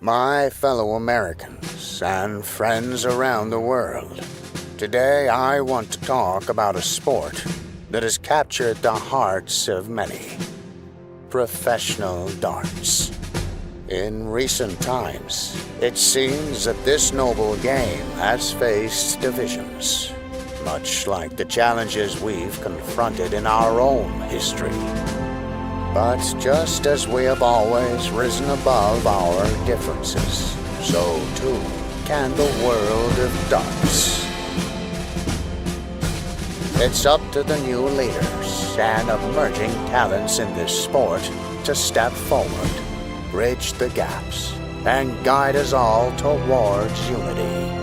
My fellow Americans and friends around the world, today I want to talk about a sport that has captured the hearts of many. Professional darts. In recent times, it seems that this noble game has faced divisions, much like the challenges we've confronted in our own history. But just as we have always risen above our differences, so too can the world of darts. It's up to the new leaders and emerging talents in this sport to step forward, bridge the gaps, and guide us all towards unity.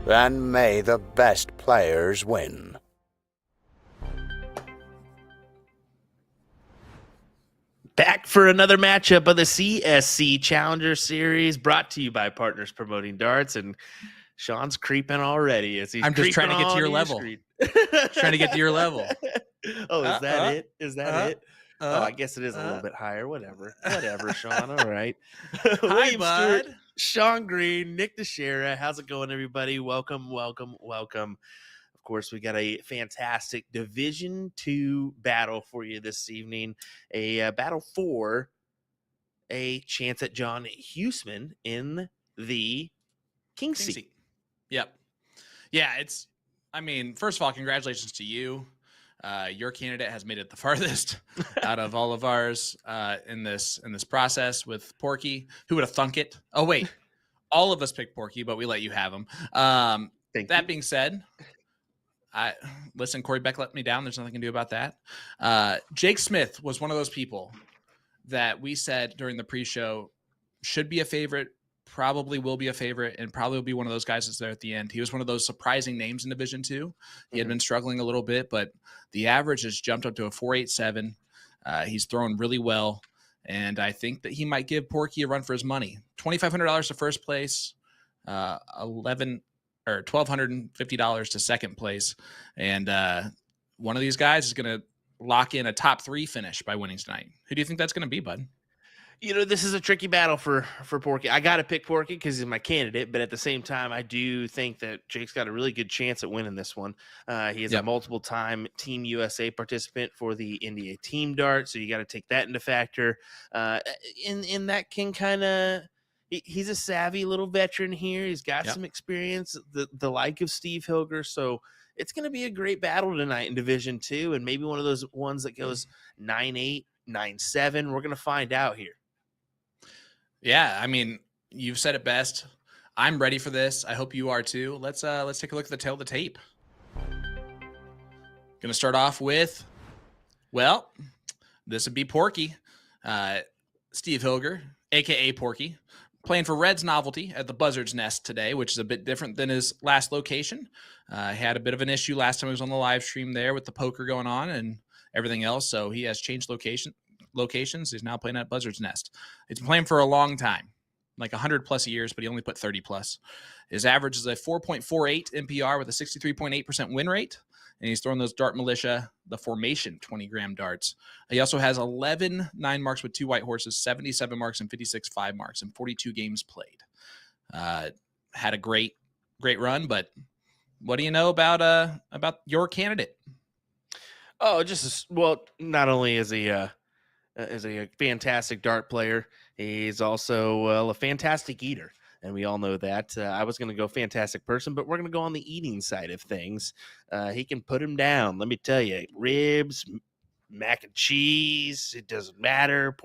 And may the best players win. Back for another matchup of the CSC Challenger Series, brought to you by Partners Promoting Darts. And Sean's creeping already as he's I'm just trying to get to your level. Trying to get to your level. Oh, is that it? Is that it? Oh, I guess it is a little bit higher. Whatever, Sean. All right. Hi, bud. Stewart, Sean Green, Nick Teixeira. How's it going, everybody? Welcome. Of course, we got a fantastic Division II battle for you this evening. A battle for a chance at John Huseman in the King's seat. Yep. Yeah, first of all, congratulations to you. Your candidate has made it the farthest out of all of ours in this process with Porky. Who would have thunk it? Oh, wait. All of us picked Porky, but we let you have him. That being said, Corey Beck let me down. There's nothing I can do about that. Jake Smith was one of those people that we said during the pre-show should be a favorite, probably will be a favorite, and probably will be one of those guys that's there at the end. He was one of those surprising names in Division II. He had been struggling a little bit, but the average has jumped up to a 4.87. He's thrown really well, and I think that he might give Porky a run for his money. $2,500 to first place, $1,250 to second place, and one of these guys is going to lock in a top 3 finish by winning tonight. Who do you think that's going to be, bud? You know, this is a tricky battle for Porky. I got to pick Porky because he's my candidate, but at the same time, I do think that Jake's got a really good chance at winning this one. He is a multiple-time Team USA participant for the NDA Team Dart, so you got to take that into factor. In that can kind of... He's a savvy little veteran here. He's got some experience, the like of Steve Hilger. So it's going to be a great battle tonight in Division II, and maybe one of those ones that goes 9-8, 9-7. We're going to find out here. Yeah, you've said it best. I'm ready for this. I hope you are too. Let's take a look at the tail of the tape. Going to start off with, this would be Porky. Steve Hilger, a.k.a. Porky, playing for Red's Novelty at the Buzzard's Nest today, which is a bit different than his last location. He had a bit of an issue last time he was on the live stream there with the poker going on and everything else, so he has changed locations. He's now playing at Buzzard's Nest. He's been playing for a long time, like 100+ years, but he only put 30+. His average is a 4.48 NPR with a 63.8% win rate, and he's throwing those Dart Militia, the Formation 20-gram darts. He also has 11 9 marks with 2 white horses, 77 marks, and 56 5 marks in 42 games played. Had a great run, but what do you know about your candidate? Oh, not only is he a fantastic dart player, he's also a fantastic eater. And we all know that. I was going to go fantastic person, but we're going to go on the eating side of things. He can put him down. Let me tell you, ribs, mac and cheese, it doesn't matter.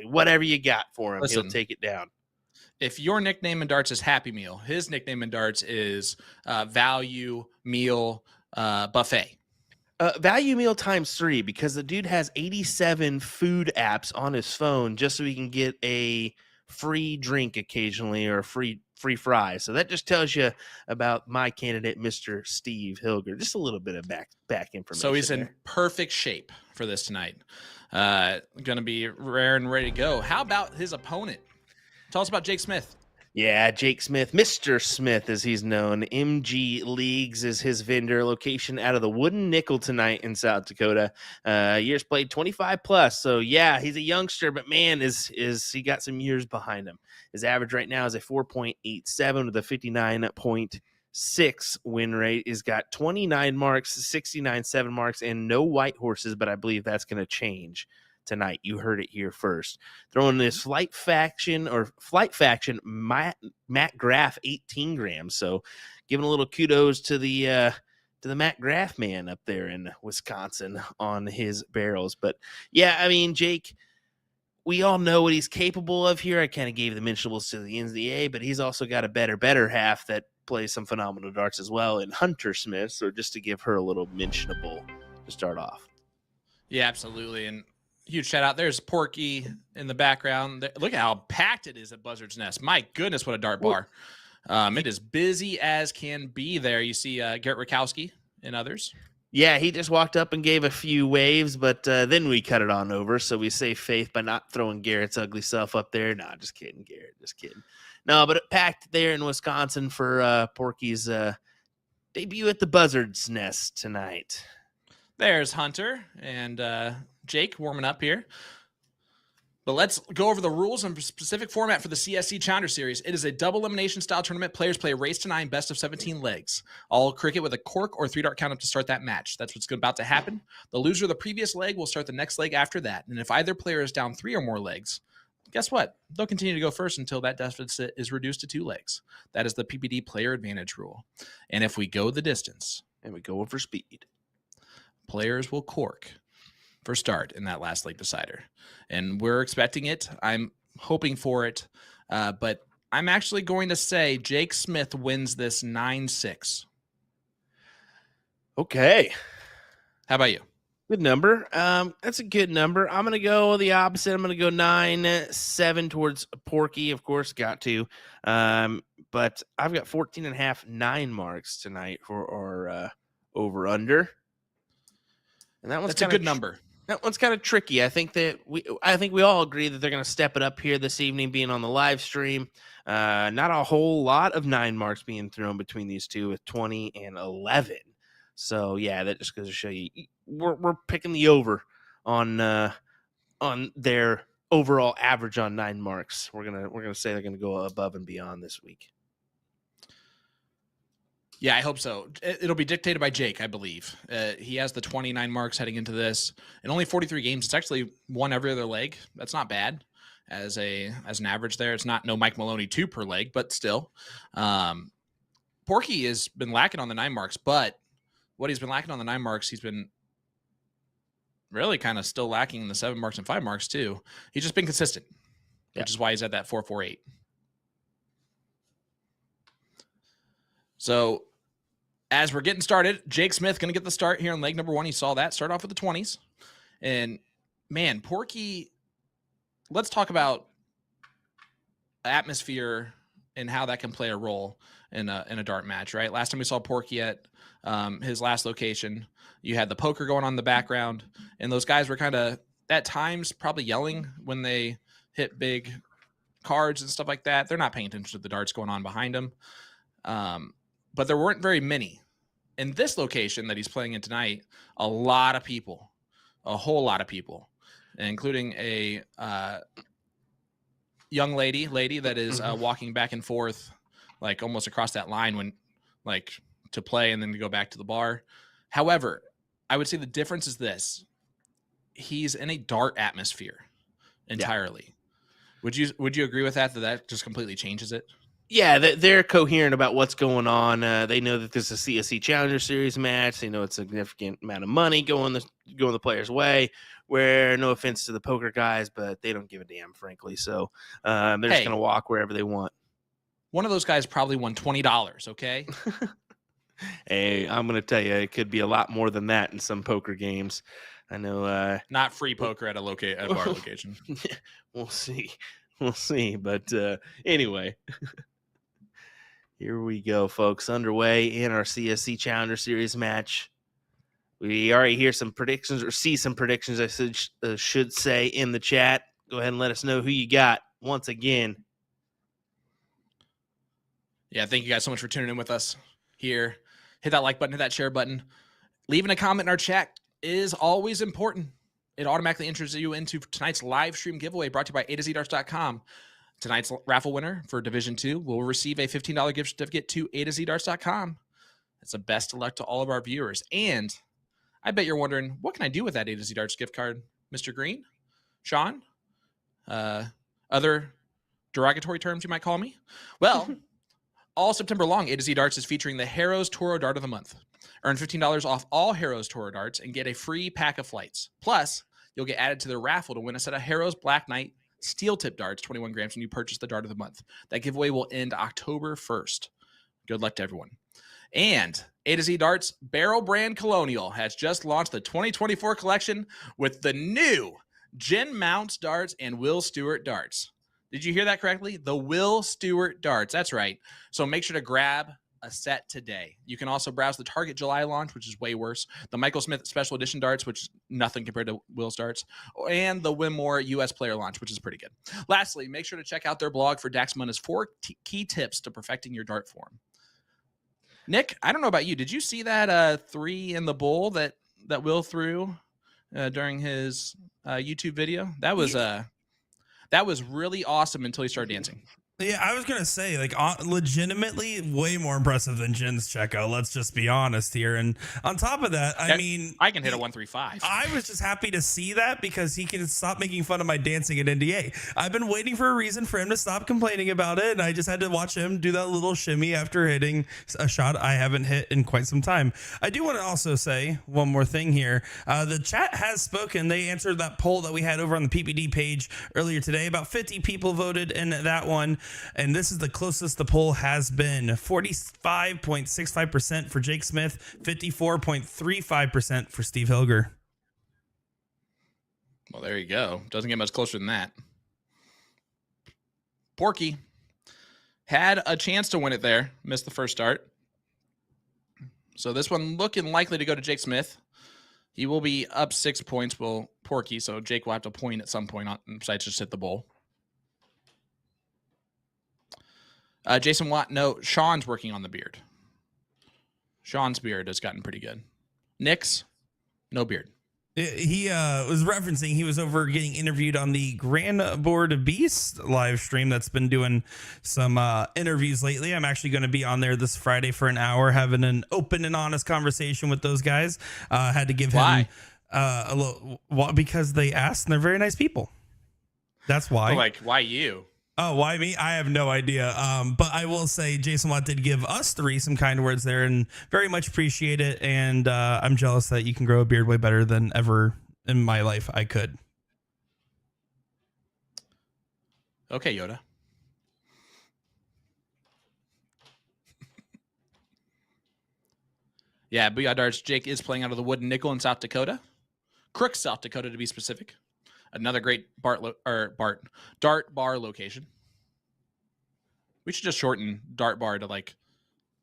Whatever you got for him, he'll take it down. If your nickname in darts is Happy Meal, his nickname in darts is Value Meal Buffet. Value Meal times 3, because the dude has 87 food apps on his phone just so he can get a free drink occasionally or a free fry. So that just tells you about my candidate, Mr. Steve Hilger. Just a little bit of back information. So he's in perfect shape for this tonight. Going to be rare and ready to go. How about his opponent? Tell us about Jake Smith. Yeah, Jake Smith, Mr. Smith, as he's known. MG Leagues is his vendor. Location out of the Wooden Nickel tonight in South Dakota. Years played 25 plus. So yeah, he's a youngster, but man, is he got some years behind him. His average right now is a 4.87 with a 59.6 win rate. He's got 29 marks, 69 7 marks, and no white horses, but I believe that's going to change tonight. You heard it here first. Throwing this Flight Faction Matt Graff 18 grams. So giving a little kudos to the Matt Graff man up there in Wisconsin on his barrels. But yeah, I mean, Jake, we all know what he's capable of here. I kind of gave the mentionables to the NZA, but he's also got a better half that plays some phenomenal darts as well in Hunter Smith. So just to give her a little mentionable to start off. Yeah, absolutely. And huge shout out. There's Porky in the background. Look at how packed it is at Buzzard's Nest. My goodness, what a dart bar. It is busy as can be there. You see Garrett Rakowski and others. Yeah, he just walked up and gave a few waves, but then we cut it on over. So we save faith by not throwing Garrett's ugly self up there. Nah, just kidding, Garrett. Just kidding. No, but it packed there in Wisconsin for Porky's debut at the Buzzard's Nest tonight. There's Hunter and Jake warming up here. But let's go over the rules and specific format for the CSC Challenger Series. It is a double elimination style tournament. Players play a race to 9, best of 17 legs. All cricket with a cork or 3-dart count up to start that match. That's what's about to happen. The loser of the previous leg will start the next leg after that. And if either player is down 3 or more legs, guess what? They'll continue to go first until that deficit is reduced to 2 legs. That is the PPD player advantage rule. And if we go the distance and we go over speed, players will cork for start in that last leg decider. And we're expecting it. I'm hoping for it. But I'm actually going to say Jake Smith wins this 9-6. Okay. How about you? Good number. That's a good number. I'm going to go the opposite. I'm going to go 9-7 towards Porky, of course, got to. But I've got 14.5, 9 marks tonight for our over-under. And that's a good number. That one's kind of tricky. I think we all agree that they're going to step it up here this evening, being on the live stream. Not a whole lot of 9 marks being thrown between these two, with 20 and 11. So yeah, that just goes to show you we're picking the over on their overall average on 9 marks. We're gonna say they're gonna go above and beyond this week. Yeah, I hope so. It'll be dictated by Jake, I believe. He has the 29 marks heading into this. In only 43 games, it's actually won every other leg. That's not bad as an average there. It's not no Mike Maloney 2 per leg, but still. Porky has been lacking on the 9 marks, but what he's been lacking on the 9 marks, he's been really kind of still lacking in the 7 marks and 5 marks too. He's just been consistent, which is why he's at that 4.48. So as we're getting started, Jake Smith going to get the start here on leg number 1. You saw that. Start off with the 20s. And, man, Porky, let's talk about atmosphere and how that can play a role in a dart match, right? Last time we saw Porky at his last location, you had the poker going on in the background, and those guys were kind of, at times, probably yelling when they hit big cards and stuff like that. They're not paying attention to the darts going on behind them. But there weren't very many. In this location that he's playing in tonight, a lot of people, a whole lot of people, including a young lady that is walking back and forth, like almost across that line when, like, to play and then to go back to the bar. However, I would say the difference is this: he's in a dart atmosphere entirely. Yeah. Would you agree with that just completely changes it? Yeah, they're coherent about what's going on. They know that this is a CSC Challenger Series match. They know it's a significant amount of money going the player's way. Where, no offense to the poker guys, but they don't give a damn, frankly. So they're just going to walk wherever they want. One of those guys probably won $20, okay? Hey, I'm going to tell you, it could be a lot more than that in some poker games. I know. Not free poker at a bar location. We'll see. But anyway. Here we go, folks. Underway in our CSC Challenger Series match. We already hear some predictions, or see some predictions, I should say, in the chat. Go ahead and let us know who you got once again. Yeah, thank you guys so much for tuning in with us here. Hit that like button, hit that share button. Leaving a comment in our chat is always important. It automatically enters you into tonight's live stream giveaway brought to you by A2ZDarts.com. Tonight's raffle winner for Division 2 will receive a $15 gift certificate to A2ZDarts.com. It's a best of luck to all of our viewers. And I bet you're wondering, what can I do with that A2Z Darts gift card, Mr. Green, Sean, other derogatory terms you might call me? Well, all September long, A2Z Darts is featuring the Harrow's Toro Dart of the Month. Earn $15 off all Harrow's Toro Darts and get a free pack of flights. Plus, you'll get added to their raffle to win a set of Harrow's Black Knight steel tip darts, 21 grams, when you purchase the Dart of the Month. That giveaway will end October 1st. Good luck to everyone. And A2Z Darts Barrel Brand Colonial has just launched the 2024 collection with the new Jen Mounts darts and Will Stewart darts. Did you hear that correctly? The Will Stewart darts. That's right. So make sure to grab a set today. You can also browse the Target July launch, which is way worse, the Michael Smith Special Edition darts, which is nothing compared to Will's darts, and the Winmore US Player launch, which is pretty good. Lastly, make sure to check out their blog for Dax Munna's 4 key tips to perfecting your dart form. Nick, I don't know about you. Did you see that 3 in the bowl that Will threw during his YouTube video? That was really awesome until he started dancing. Yeah, I was going to say, like, legitimately way more impressive than Jin's checkout. Let's just be honest here. And on top of that, I mean, I can hit a 135. I was just happy to see that because he can stop making fun of my dancing at NDA. I've been waiting for a reason for him to stop complaining about it. And I just had to watch him do that little shimmy after hitting a shot I haven't hit in quite some time. I do want to also say one more thing here. The chat has spoken. They answered that poll that we had over on the PPD page earlier today. About 50 people voted in that one. And this is the closest the poll has been. 45.65% for Jake Smith, 54.35% for Steve Hilger. Well, there you go. Doesn't get much closer than that. Porky had a chance to win it there. Missed the first start. So this one looking likely to go to Jake Smith. He will be up 6 points, will Porky. So Jake will have to point at some point besides just hit the bowl. Jason Watt, no, Sean's working on the beard. Sean's beard has gotten pretty good. Nick's, no beard. He was referencing he was over getting interviewed on the Grand Board Beast live stream that's been doing some interviews lately. I'm actually going to be on there this Friday for an hour having an open and honest conversation with those guys. Had to give him a little, because they asked and they're very nice people. That's why. Like, why you? Oh, why me? I have no idea. But I will say Jason Watt did give us 3 some kind words there and very much appreciate it. And I'm jealous that you can grow a beard way better than ever in my life I could. Okay, Yoda. Yeah, Booyah Darts. Jake is playing out of the Wooden Nickel in South Dakota. Crooks, South Dakota, to be specific. Another great dart bar location. We should just shorten dart bar to like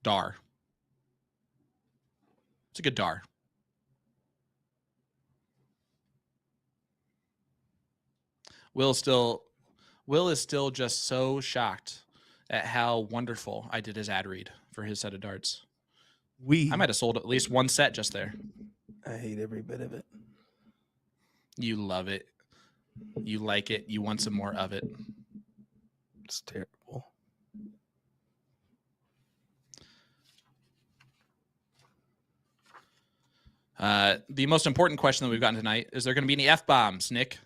DAR. It's a good DAR. Will is still just so shocked at how wonderful I did his ad read for his set of darts. I might have sold at least one set just there. I hate every bit of it. You love it. You like it. You want some more of it. It's terrible. The most important question that we've gotten tonight, is there going to be any F-bombs, Nick?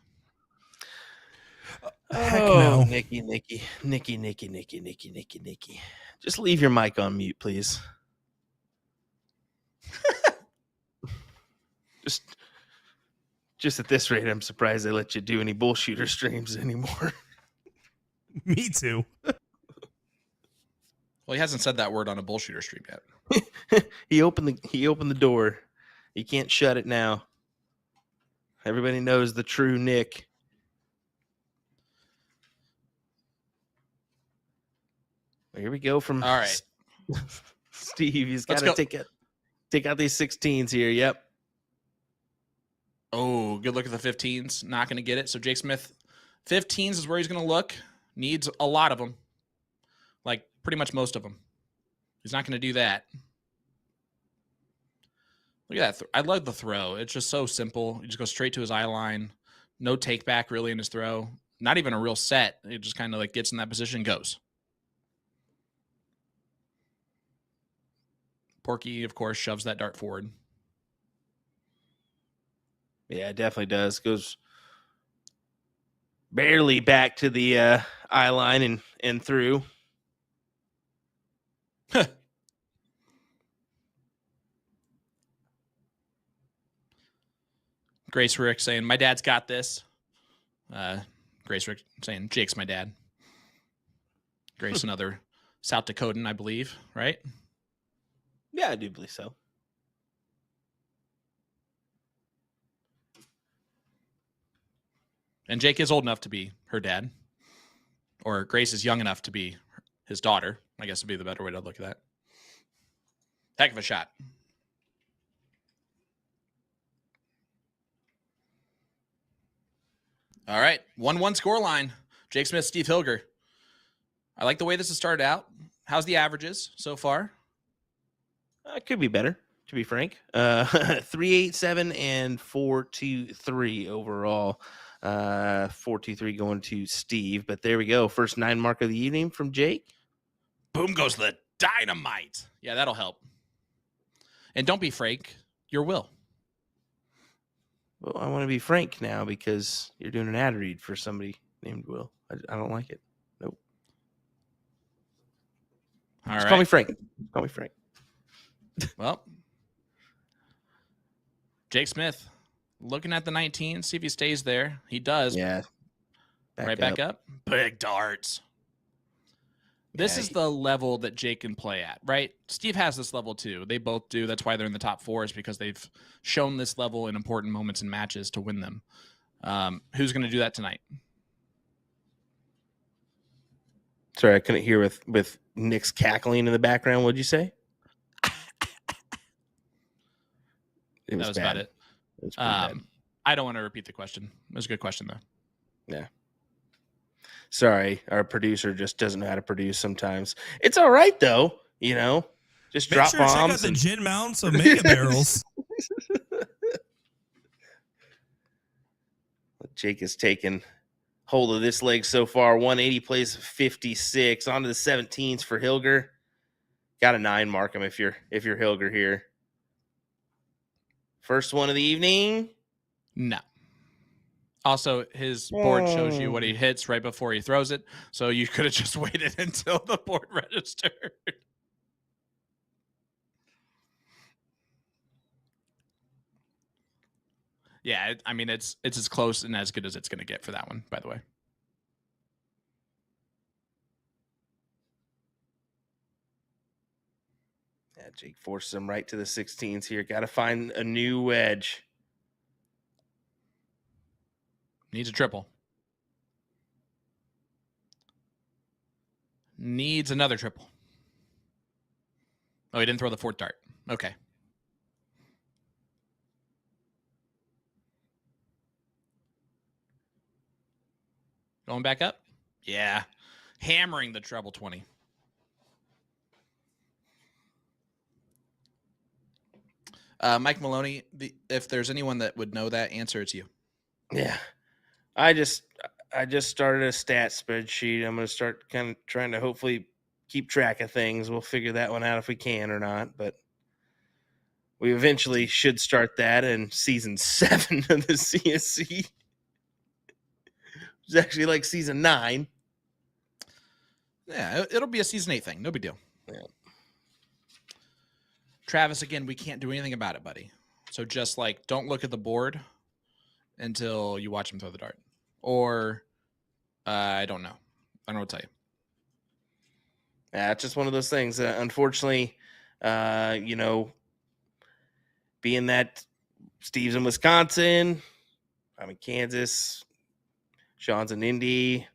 Heck no. Nikki. Just leave your mic on mute, please. Just at this rate, I'm surprised they let you do any bullshooter streams anymore. Me too. Well, he hasn't said that word on a bullshooter stream yet. He opened the door. He can't shut it now. Everybody knows the true Nick. Here we go from all right. Steve. He's got to take out these 16s here. Yep. Oh, good look at the 15s. Not going to get it. So Jake Smith, 15s is where he's going to look. Needs a lot of them. Like pretty much most of them. He's not going to do that. Look at that. I love the throw. It's just so simple. He just goes straight to his eye line. No take back really in his throw. Not even a real set. It just kind of like gets in that position and goes. Porky, of course, shoves that dart forward. Yeah, it definitely does. Goes barely back to the eye line and through. Grace Rick saying, my dad's got this. Grace Rick saying, Jake's my dad. Grace, another South Dakotan, I believe, right? Yeah, I do believe so. And Jake is old enough to be her dad. Or Grace is young enough to be his daughter, I guess would be the better way to look at that. Heck of a shot. All right, 1-1 scoreline. Jake Smith, Steve Hilger. I like the way this has started out. How's the averages so far? It could be better, to be frank. 3-8-7 and 4-2-3 overall. 4-2-3 going to Steve. But there we go. First 9 mark of the evening from Jake. Boom goes the dynamite. Yeah, that'll help. And don't be Frank. You're Will. Well, I want to be Frank now because you're doing an ad read for somebody named Will. I don't like it. Nope. All Just right. call me Frank. Call me Frank. Well, Jake Smith looking at the 19, see if he stays there. He does. Yeah. Back up. Big darts. This Yeah, is the level that Jake can play at, right? Steve has this level too. They both do. That's why they're in the top 4 is because they've shown this level in important moments in matches to win them. Who's going to do that tonight? Sorry, I couldn't hear with Nick's cackling in the background. What'd you say? It That was bad. about it. It was pretty bad. I don't want to repeat the question. It was a good question, though. Yeah. Sorry, our producer just doesn't know how to produce sometimes. It's all right, though. You know, just Make drop sure to check out bombs. the gin mounts of mega barrels. Jake has taken hold of this leg so far. 180 plays 56. On to the 17s for Hilger. Got a 9 mark him if you're Hilger here. First one of the evening. No. Also, his board shows you what he hits right before he throws it, so you could have just waited until the board registered. Yeah, I mean, it's as close and as good as it's going to get for that one, by the way. Yeah, Jake forces him right to the 16s here. Got to find a new wedge. Needs a triple. Needs another triple. Oh, he didn't throw the 4th dart. Okay. Going back up? Yeah. Hammering the treble 20. Mike Maloney, if there's anyone that would know that answer, it's you. Yeah. I just started a stat spreadsheet. I'm going to start kind of trying to hopefully keep track of things. We'll figure that one out if we can or not, but we eventually should start that in season 7 of the CSC. It's actually like season 9. Yeah, it'll be a season 8 thing. No big deal. Yeah. Travis, again, we can't do anything about it, buddy. So just like, don't look at the board until you watch him throw the dart. Or, I don't know. I don't know what to tell you. Yeah, it's just one of those things. Unfortunately, you know, being that Steve's in Wisconsin, I'm in Kansas, Sean's in Indy,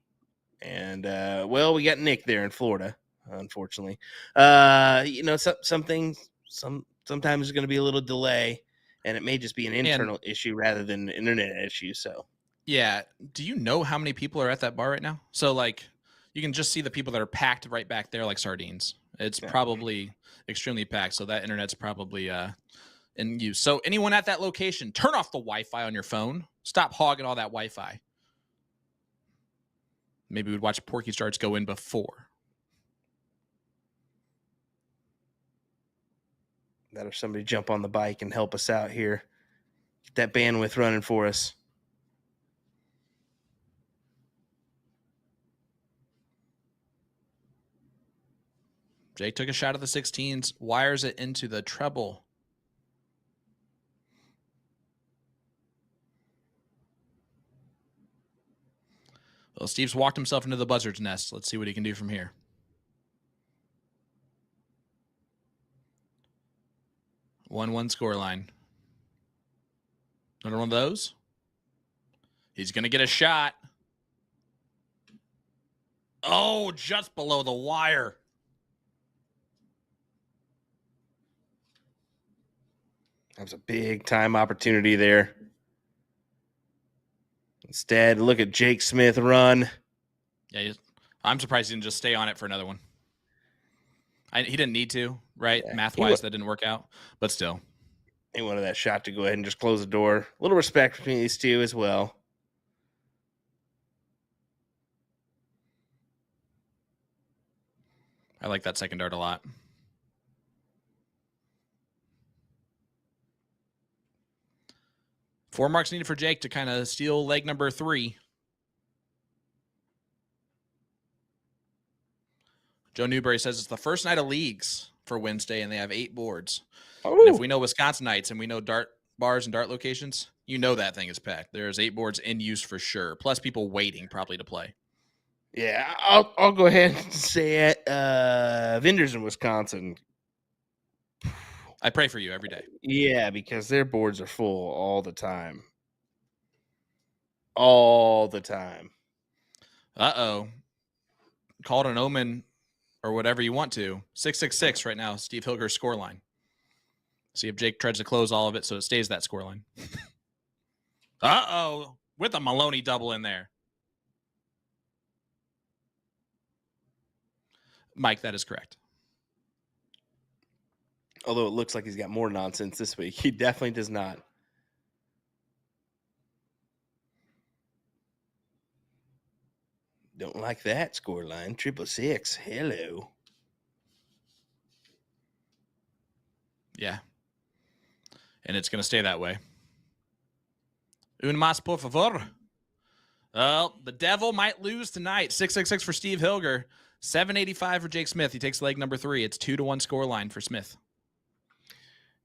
and well, we got Nick there in Florida. Unfortunately, you know, sometimes there's going to be a little delay, and it may just be an internal issue rather than an internet issue. So, yeah. Do you know how many people are at that bar right now? So, like, you can just see the people that are packed right back there like sardines. It's probably extremely packed, so that internet's probably in use. So anyone at that location, turn off the Wi-Fi on your phone. Stop hogging all that Wi-Fi. Maybe we'd watch Porky Starts go in before. That or somebody jump on the bike and help us out here. Get that bandwidth running for us. Jake took a shot at the 16s, wires it into the treble. Well, Steve's walked himself into the buzzard's nest. Let's see what he can do from here. 1-1 scoreline. Another one of those. He's going to get a shot. Oh, just below the wire. That was a big time opportunity there. Instead, look at Jake Smith run. Yeah, I'm surprised he didn't just stay on it for another one. He didn't need to, right? Yeah, Math-wise, that didn't work out. But still. He wanted that shot to go ahead and just close the door. A little respect between these two as well. I like that second dart a lot. Four marks needed for Jake to kind of steal leg number 3. Joe Newberry says it's the first night of leagues for Wednesday, and they have 8 boards. Oh. And if we know Wisconsinites and we know dart bars and dart locations, you know that thing is packed. There's 8 boards in use for sure, plus people waiting probably to play. Yeah, I'll go ahead and say it. Vendors in Wisconsin. I pray for you every day. Yeah, because their boards are full all the time. All the time. Uh-oh. Call it an omen or whatever you want to. 666 right now, Steve Hilger's scoreline. See if Jake tries to close all of it so it stays that scoreline. Uh-oh. With a Maloney double in there. Mike, that is correct. Although it looks like he's got more nonsense this week. He definitely does not. Don't like that scoreline. 666. Hello. Yeah. And it's going to stay that way. Un más, por favor. Well, the devil might lose tonight. 666 for Steve Hilger. 785 for Jake Smith. He takes leg number 3. It's 2-1 scoreline for Smith.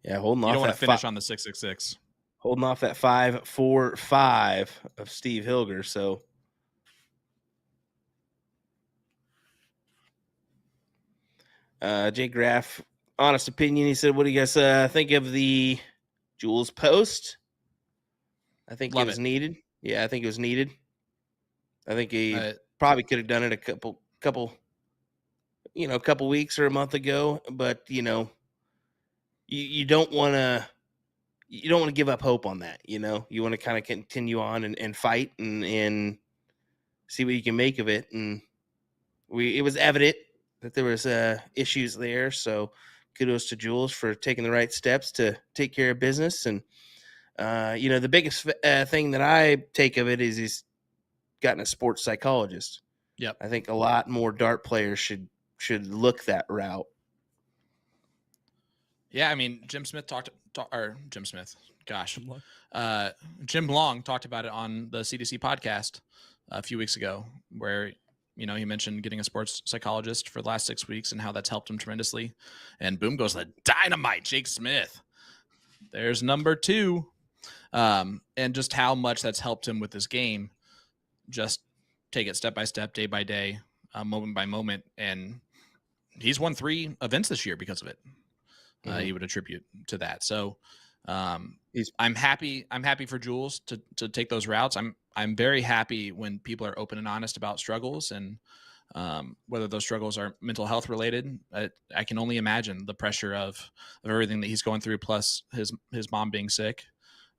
Yeah, holding off. You don't want that to finish on the 666. Holding off that 5-4-5 of Steve Hilger. So Jake Graff, honest opinion, he said, what do you guys think of the Jules post? I think it was needed. Yeah, I think it was needed. I think he probably could have done it a couple weeks or a month ago, but you don't want to give up hope on that. You want to kind of continue on and fight and see what you can make of it. And it was evident that there was issues there. So kudos to Jules for taking the right steps to take care of business. And the biggest thing that I take of it is he's gotten a sports psychologist. Yep. I think a lot more dart players should look that route. Yeah, I mean, Jim Long talked about it on the CDC podcast a few weeks ago, where he mentioned getting a sports psychologist for the last 6 weeks and how that's helped him tremendously. And boom goes the dynamite, Jake Smith. There's number 2. And just how much that's helped him with his game. Just take it step by step, day by day, moment by moment. And he's won 3 events this year because of it. He would attribute to that. So I'm happy for Jules to take those routes. I'm very happy when people are open and honest about struggles, and whether those struggles are mental health related. I can only imagine the pressure of everything that he's going through, plus his mom being sick,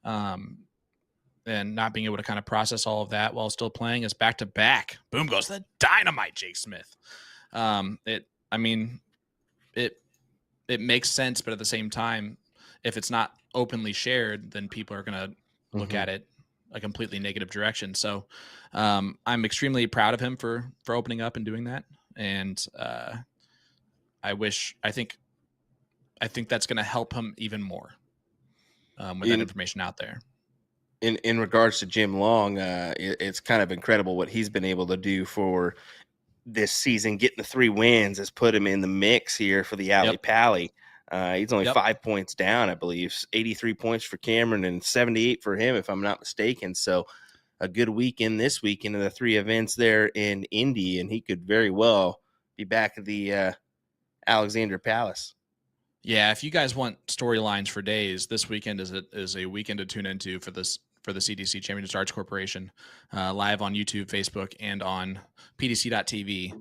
and not being able to kind of process all of that while still playing. Is back to back. Boom goes the dynamite, Jake Smith. it makes sense, but at the same time, if it's not openly shared, then people are going to look at it a completely negative direction. So I'm extremely proud of him for opening up and doing that. And I think that's going to help him even more with that information out there. In regards to Jim Long, it's kind of incredible what he's been able to do for this season. Getting the 3 wins has put him in the mix here for the Alley Pally. He's only 5 points down, I believe. 83 points for Cameron and 78 for him, if I'm not mistaken. So a good weekend this weekend in the 3 events there in Indy, and he could very well be back at the Alexander Palace. Yeah, if you guys want storylines for days, this weekend is a weekend to tune into for the CDC Championship Darts Corporation, live on YouTube, Facebook, and on PDC.TV.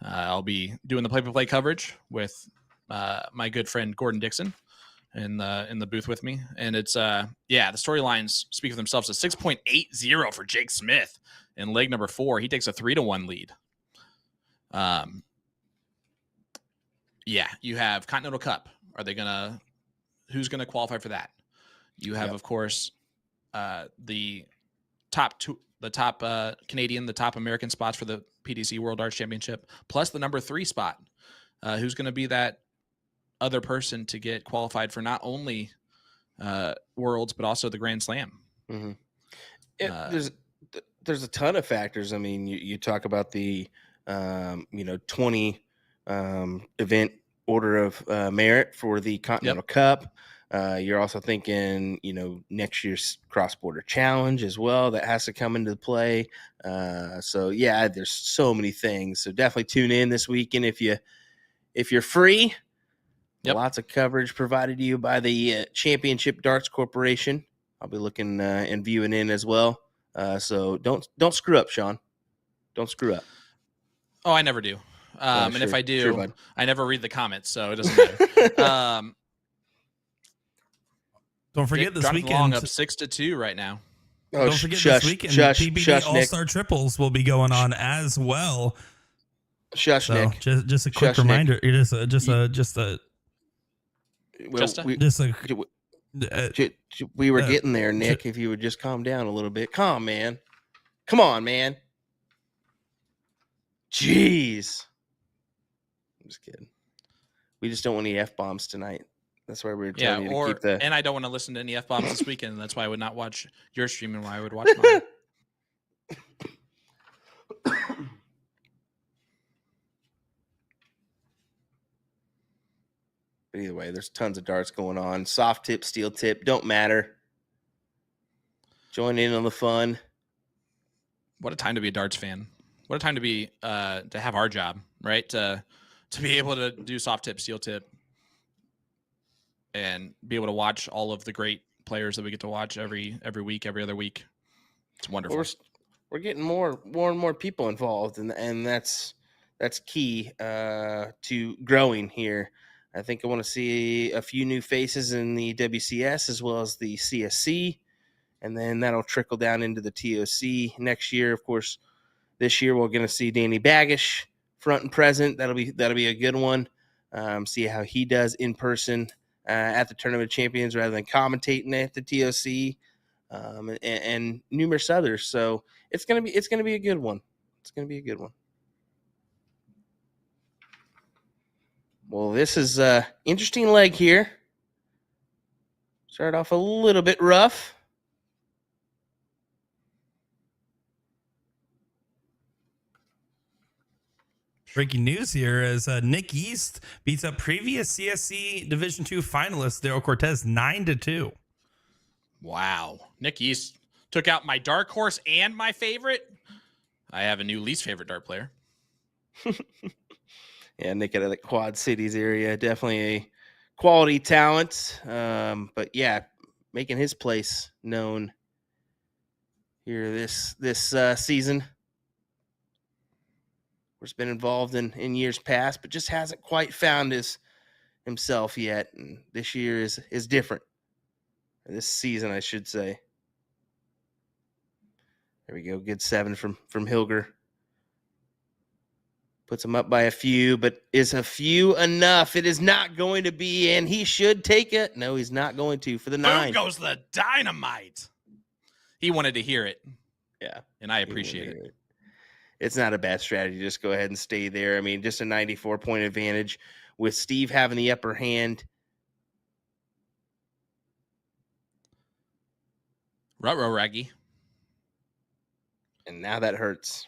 I'll be doing the play-by-play coverage with my good friend Gordon Dixon in the booth with me, and it's the storylines speak for themselves. A 6.80 for Jake Smith in leg number 4. He takes a 3-1 lead. You have Continental Cup. Who's gonna qualify for that? You have, of course, the top Canadian, the top American spots for the PDC World Darts Championship, plus the number 3 spot. Who's going to be that other person to get qualified for not only Worlds but also the Grand Slam? There's a ton of factors. I mean, you talk about the 20 event order of merit for the Continental Cup. You're also thinking, next year's cross-border challenge as well that has to come into play. There's so many things. So definitely tune in this weekend if you're free. Lots of coverage provided to you by the Championship Darts Corporation. I'll be looking and viewing in as well. So don't screw up, Sean. Don't screw up. Oh, I never do. And if I do, I never read the comments, so it doesn't matter. Don't forget this weekend. Long up 6-2 right now. Don't forget this weekend. PBD All-Star Triples will be going on as well. Nick. Just a quick reminder. We were getting there, Nick. If you would just calm down a little bit. Come on, man. Jeez. I'm just kidding. We just don't want any F-bombs tonight. That's why we were telling you to keep the... And I don't want to listen to any F-bombs this weekend. That's why I would not watch your stream and why I would watch mine. But either way, there's tons of darts going on. Soft tip, steel tip, don't matter. Join in on the fun. What a time to be a darts fan. What a time to be to have our job, right? To be able to do soft tip, steel tip, and be able to watch all of the great players that we get to watch every week, every other week. It's wonderful. We're getting more and more people involved, and that's key to growing here. I think I want to see a few new faces in the WCS as well as the CSC, and then that'll trickle down into the TOC next year. Of course, this year we're going to see Danny Baggish front and present. That'll be a good one. See how he does in person at the Tournament of Champions rather than commentating at the TOC, and numerous others. So it's gonna be a good one. It's gonna be a good one. Well, this is an interesting leg here. Started off a little bit rough. Breaking news here is Nick East beats up previous CSC Division II finalist Daryl Cortez 9-2. Wow. Nick East took out my dark horse and my favorite. I have a new least favorite dart player. Yeah, Nick out of the Quad Cities area. Definitely a quality talent. But yeah, making his place known here this season. Has been involved in years past, but just hasn't quite found himself yet. And this year is different. This season, I should say. There we go. Good 7 from Hilger. Puts him up by a few, but is a few enough? It is not going to be, and he should take it. No, he's not going to for the 9. Boom goes the dynamite. He wanted to hear it. Yeah. And I appreciate it. It's not a bad strategy. Just go ahead and stay there. I mean, just a 94-point advantage with Steve having the upper hand. Ruh-roh, Raggy. And now that hurts.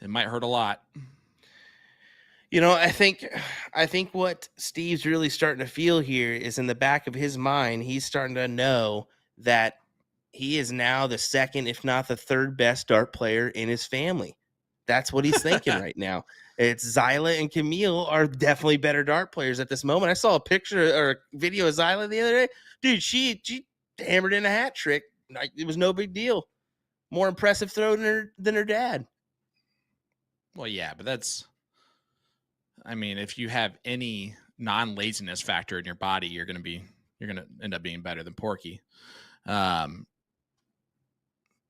It might hurt a lot. You know, I think what Steve's really starting to feel here is in the back of his mind, he's starting to know that he is now the second, if not the third best dart player in his family. That's what he's thinking right now. It's Zyla and Camille are definitely better dart players at this moment. I saw a picture or a video of Zyla the other day. Dude, she hammered in a hat trick. Like, it was no big deal. More impressive throw than her dad. Well, yeah, but I mean, if you have any non-laziness factor in your body, you're going to end up being better than Porky. But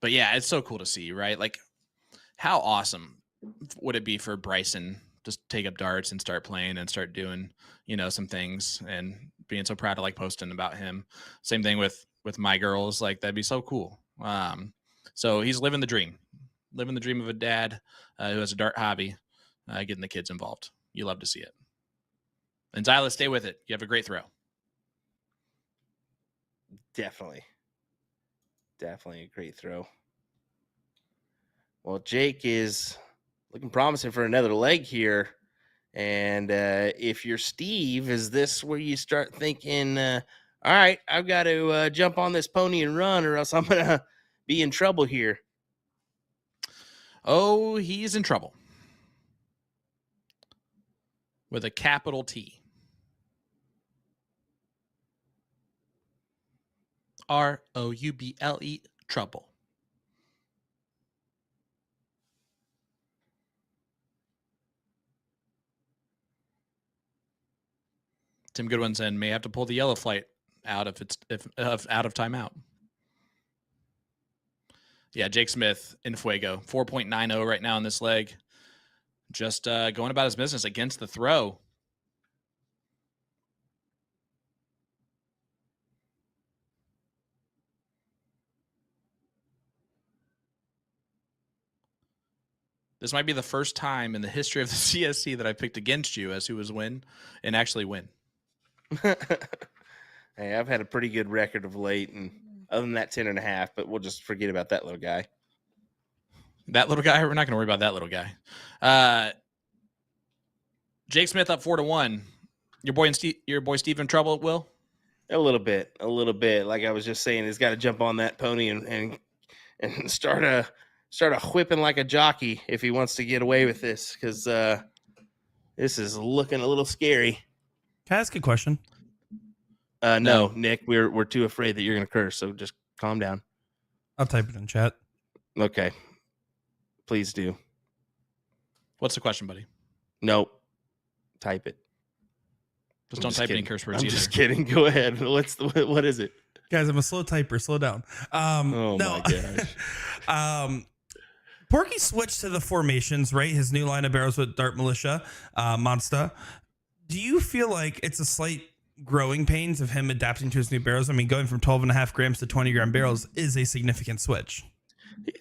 yeah, it's so cool to see, right? Like, how awesome would it be for Bryson to take up darts and start playing and start doing, some things and being so proud of like posting about him. Same thing with my girls. Like, that'd be so cool. So he's living the dream of a dad who has a dart hobby, getting the kids involved. You love to see it. And Zyla, stay with it. You have a great throw. Definitely a great throw. Well, Jake is looking promising for another leg here. And if you're Steve, is this where you start thinking, all right, I've got to jump on this pony and run, or else I'm going to be in trouble here? Oh, he's in trouble. With a capital T. R-O-U-B-L-E, trouble. Tim Goodwin said may have to pull the yellow flight out out of timeout. Yeah, Jake Smith in Fuego, 4.90 right now in this leg. Just going about his business against the throw. This might be the first time in the history of the CSC that I picked against you as who was win and actually win. Hey, I've had a pretty good record of late, and other than that 10.5, but we'll just forget about that little guy. That little guy? We're not going to worry about that little guy. Jake Smith up 4-1. Your boy Steve in trouble, Will? A little bit. Like I was just saying, he's got to jump on that pony and start a whipping like a jockey if he wants to get away with this, because this is looking a little scary. Can I ask a question? No, Nick, we're too afraid that you're going to curse, so just calm down. I'll type it in chat. Okay. Please do. What's the question, buddy? Nope. Type it. Just don't type any curse words. I'm just kidding. Go ahead. What is it? Guys, I'm a slow typer. Slow down. Oh no. my gosh. Porky switched to the formations, right? His new line of barrels with Dart Militia, Monsta. Do you feel like it's a slight growing pains of him adapting to his new barrels? I mean, going from 12.5 grams to 20 gram barrels is a significant switch.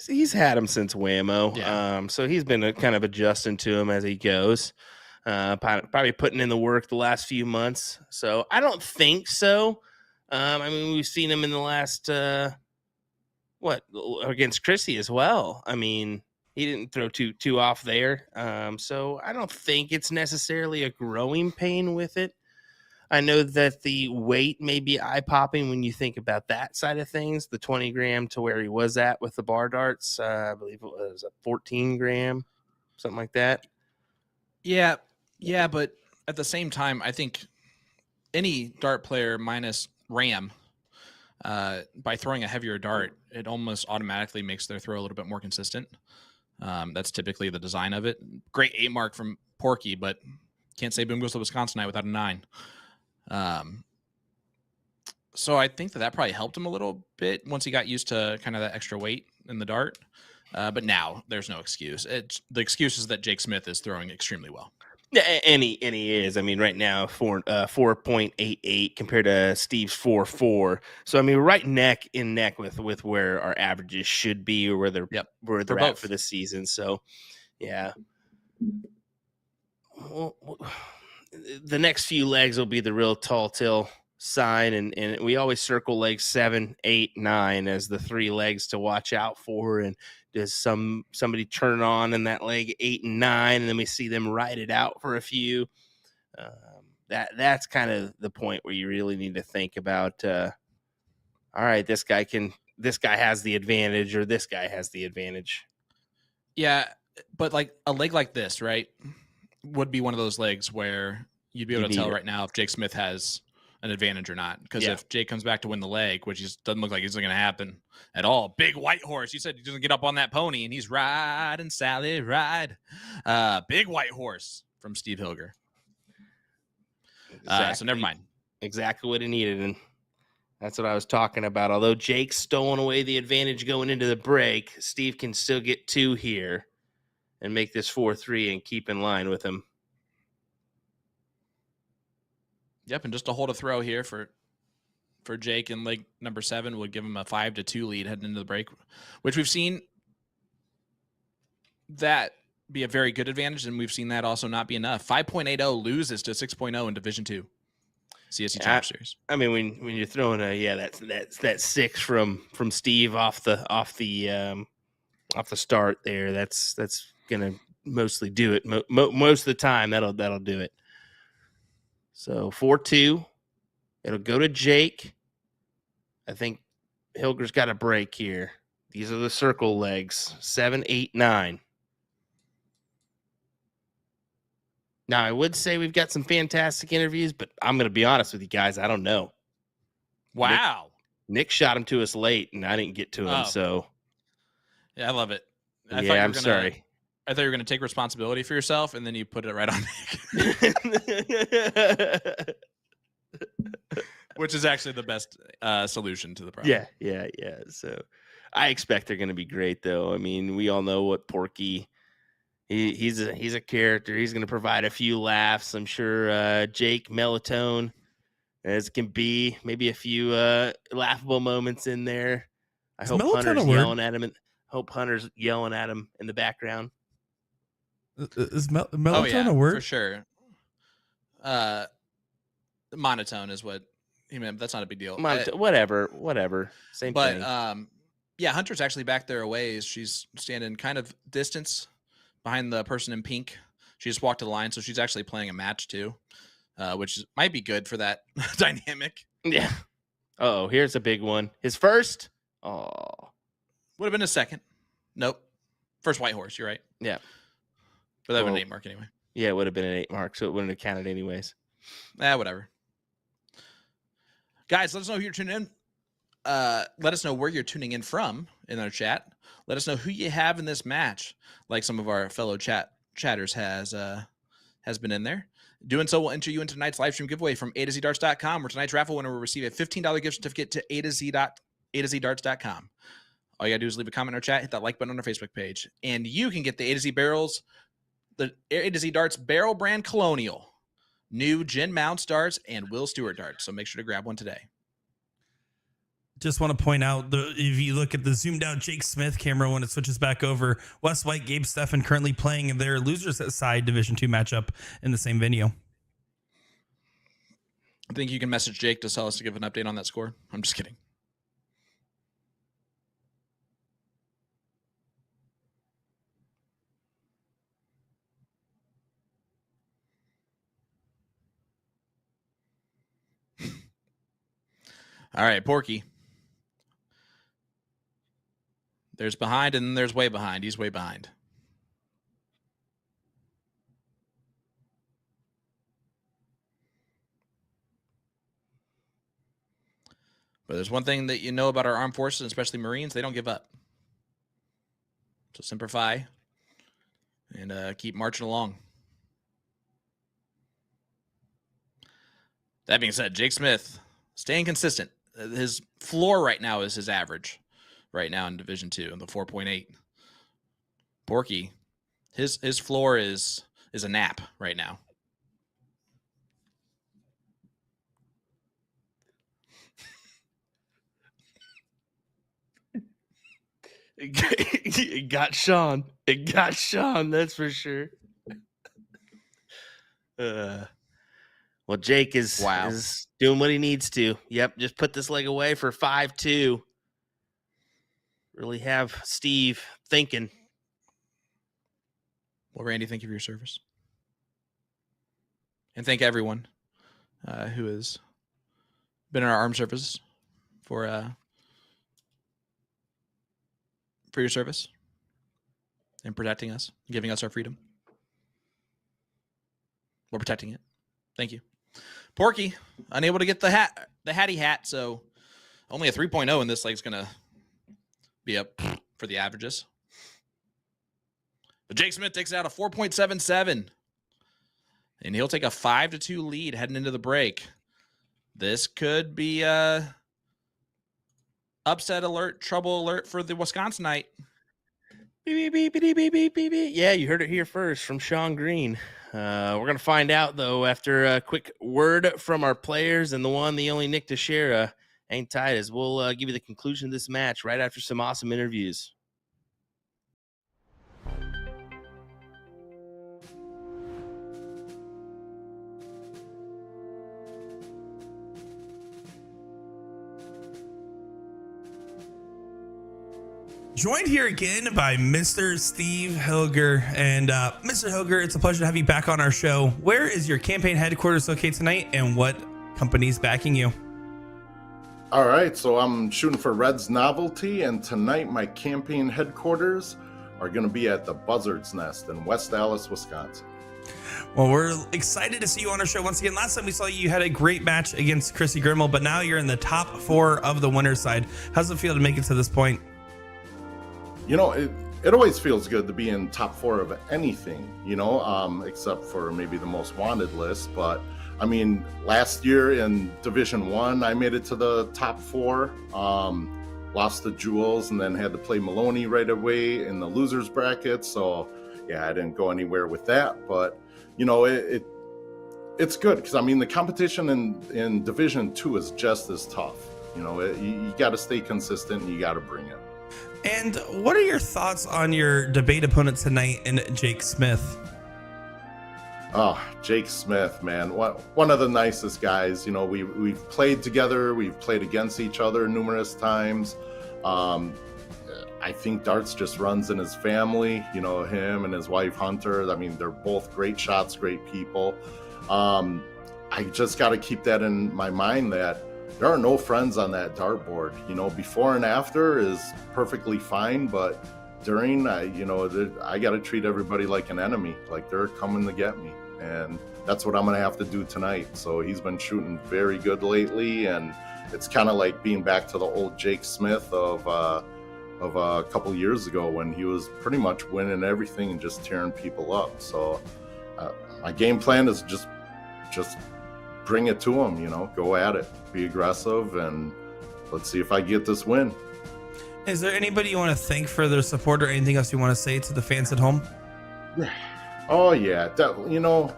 He's had him since Whammo. Yeah. So he's been kind of adjusting to him as he goes. Probably putting in the work the last few months. So I don't think so. I mean, we've seen him in the last, against Chrissy as well. I mean, he didn't throw too off there. So I don't think it's necessarily a growing pain with it. I know that the weight may be eye-popping when you think about that side of things, the 20 gram to where he was at with the bar darts. I believe it was a 14 gram, something like that. Yeah, but at the same time, I think any dart player minus RAM, by throwing a heavier dart, it almost automatically makes their throw a little bit more consistent. That's typically the design of it. Great 8 mark from Porky, but can't say boom goes to Wisconsinite without a 9. So I think that probably helped him a little bit once he got used to kind of that extra weight in the dart. But now there's no excuse. The excuse is that Jake Smith is throwing extremely well. Yeah, and he is. I mean, right now 4.88 compared to Steve's 4.4. So I mean, right neck in neck with where our averages should be, or where they're at both for this season. So yeah. Well, the next few legs will be the real tall tale sign, and we always circle legs 7, 8, 9 as the 3 legs to watch out for. And does somebody turn on in that leg 8 and 9, and then we see them ride it out for a few? That's kind of the point where you really need to think about. All right, this guy has the advantage, or this guy has the advantage. Yeah, but like a leg like this, right, would be one of those legs where you'd be able to tell right now if Jake Smith has an advantage or not. Because if Jake comes back to win the leg, which doesn't look like it's going to happen at all. Big white horse. You said he doesn't get up on that pony, and he's riding Sally ride. Big white horse from Steve Hilger. So never mind. Exactly what he needed, and that's what I was talking about. Although Jake's stolen away the advantage going into the break, Steve can still get 2 here and make this 4-3 and keep in line with him. Yep, and just to hold a throw here for Jake in leg number 7 would give him a 5-2 lead heading into the break, which we've seen that be a very good advantage, and we've seen that also not be enough. 5.80 loses to 6.0 in Division 2 CSC Challenge Series. I mean, when you're throwing that 6 from Steve off the start there, that's gonna mostly do it. Most of the time, that'll do it. So 4-2, it'll go to Jake. I think Hilger's got a break here. These are the circle legs, 7, 8, 9. Now, I would say we've got some fantastic interviews, but I'm going to be honest with you guys. I don't know. Wow. Nick shot him to us late, and I didn't get to him. So, yeah, I love it. I'm sorry. I thought you were going to take responsibility for yourself, and then you put it right on Nick. Which is actually the best solution to the problem. Yeah. So I expect they're going to be great, though. I mean, we all know what Porky. He's a character. He's going to provide a few laughs. I'm sure Jake Melatonin, as can be, maybe a few laughable moments in there. I hope Hunter's yelling at him. Hunter's yelling at him in the background. Is melatonin a word? For sure. Monotone is what he meant. That's not a big deal. Whatever. Same thing. But Hunter's actually back there a ways. She's standing kind of distance behind the person in pink. She just walked to the line, so she's actually playing a match too, which might be good for that dynamic. Yeah. Oh, here's a big one. His first. Oh, would have been a second. Nope. First white horse. You're right. Yeah. But that would have been an 8 mark anyway. Yeah, it would have been an 8 mark, so it wouldn't have counted anyways. Whatever. Guys, let us know who you're tuning in. Let us know where you're tuning in from in our chat. Let us know who you have in this match, like some of our fellow chatters has been in there. Doing so will enter you into tonight's live stream giveaway from A2ZDarts.com, where tonight's raffle winner will receive a $15 gift certificate to A2ZDarts.com. All you gotta do is leave a comment in our chat, hit that like button on our Facebook page, and you can get the the A2Z Darts Barrel Brand Colonial, new Jen Mounts darts and Will Stewart darts. So make sure to grab one today. Just want to point out, if you look at the zoomed out Jake Smith camera when it switches back over, Wes White, Gabe Steffen currently playing their losers side Division 2 matchup in the same venue. I think you can message Jake to tell us to give an update on that score. I'm just kidding. All right, Porky. There's behind and then there's way behind. He's way behind. But there's one thing that you know about our armed forces, especially Marines, they don't give up. So simplify and keep marching along. That being said, Jake Smith staying consistent. His floor right now is his average. right now in Division 2 and the 4.8. Porky, his floor is a nap right now. It got Sean. It got Sean. That's for sure. Well, Jake is doing what he needs to. Yep, just put this leg away for 5-2. Really have Steve thinking. Well, Randy, thank you for your service. And thank everyone who has been in our armed services for your service and protecting us, giving us our freedom. We're protecting it. Thank you. Porky, unable to get the Hattie hat, so only a 3.0 in this leg's going to be up for the averages. But Jake Smith takes out a 4.77, and he'll take a 5-2 lead heading into the break. This could be upset alert, trouble alert for the Wisconsinite. Beep, beep, beep, beep, beep, beep, beep. Yeah, you heard it here first from Sean Green. We're going to find out, though, after a quick word from our players, and the one, the only Nick Teixeira ain't tight, as we'll give you the conclusion of this match right after some awesome interviews. Joined here again by Mr. Steve Hilger. And Mr. Hilger, it's a pleasure to have you back on our show. Where is your campaign headquarters located tonight, and what company's backing you? All right, so I'm shooting for Red's Novelty, and tonight my campaign headquarters are going to be at the Buzzard's Nest in West Allis, Wisconsin. Well, we're excited to see you on our show once again. Last time we saw you, you had a great match against Chrissy Grimmel, but now you're in the top 4 of the winner's side. How's it feel to make it to this point? You know, it always feels good to be in top 4 of anything, you know, except for maybe the most wanted list. But I mean, last year in Division 1, I made it to the top 4, lost to Jules, and then had to play Maloney right away in the losers bracket. So yeah, I didn't go anywhere with that. But you know, it's good because I mean, the competition in Division 2 is just as tough. You know, you got to stay consistent and you got to bring it. And what are your thoughts on your debate opponent tonight in Jake Smith? Oh, Jake Smith, man, one of the nicest guys. You know, we've played together, we've played against each other numerous times. I think darts just runs in his family. You know, him and his wife Hunter. I mean, they're both great shots, great people. I just got to keep that in my mind that there are no friends on that dartboard. You know, before and after is perfectly fine, but during, I got to treat everybody like an enemy, like they're coming to get me. And that's what I'm going to have to do tonight. So he's been shooting very good lately. And it's kind of like being back to the old Jake Smith of a couple years ago when he was pretty much winning everything and just tearing people up. So my game plan is just bring it to him, you know, go at it, be aggressive, and let's see if I get this win. Is there anybody you want to thank for their support or anything else you want to say to the fans at home? Oh yeah, you know,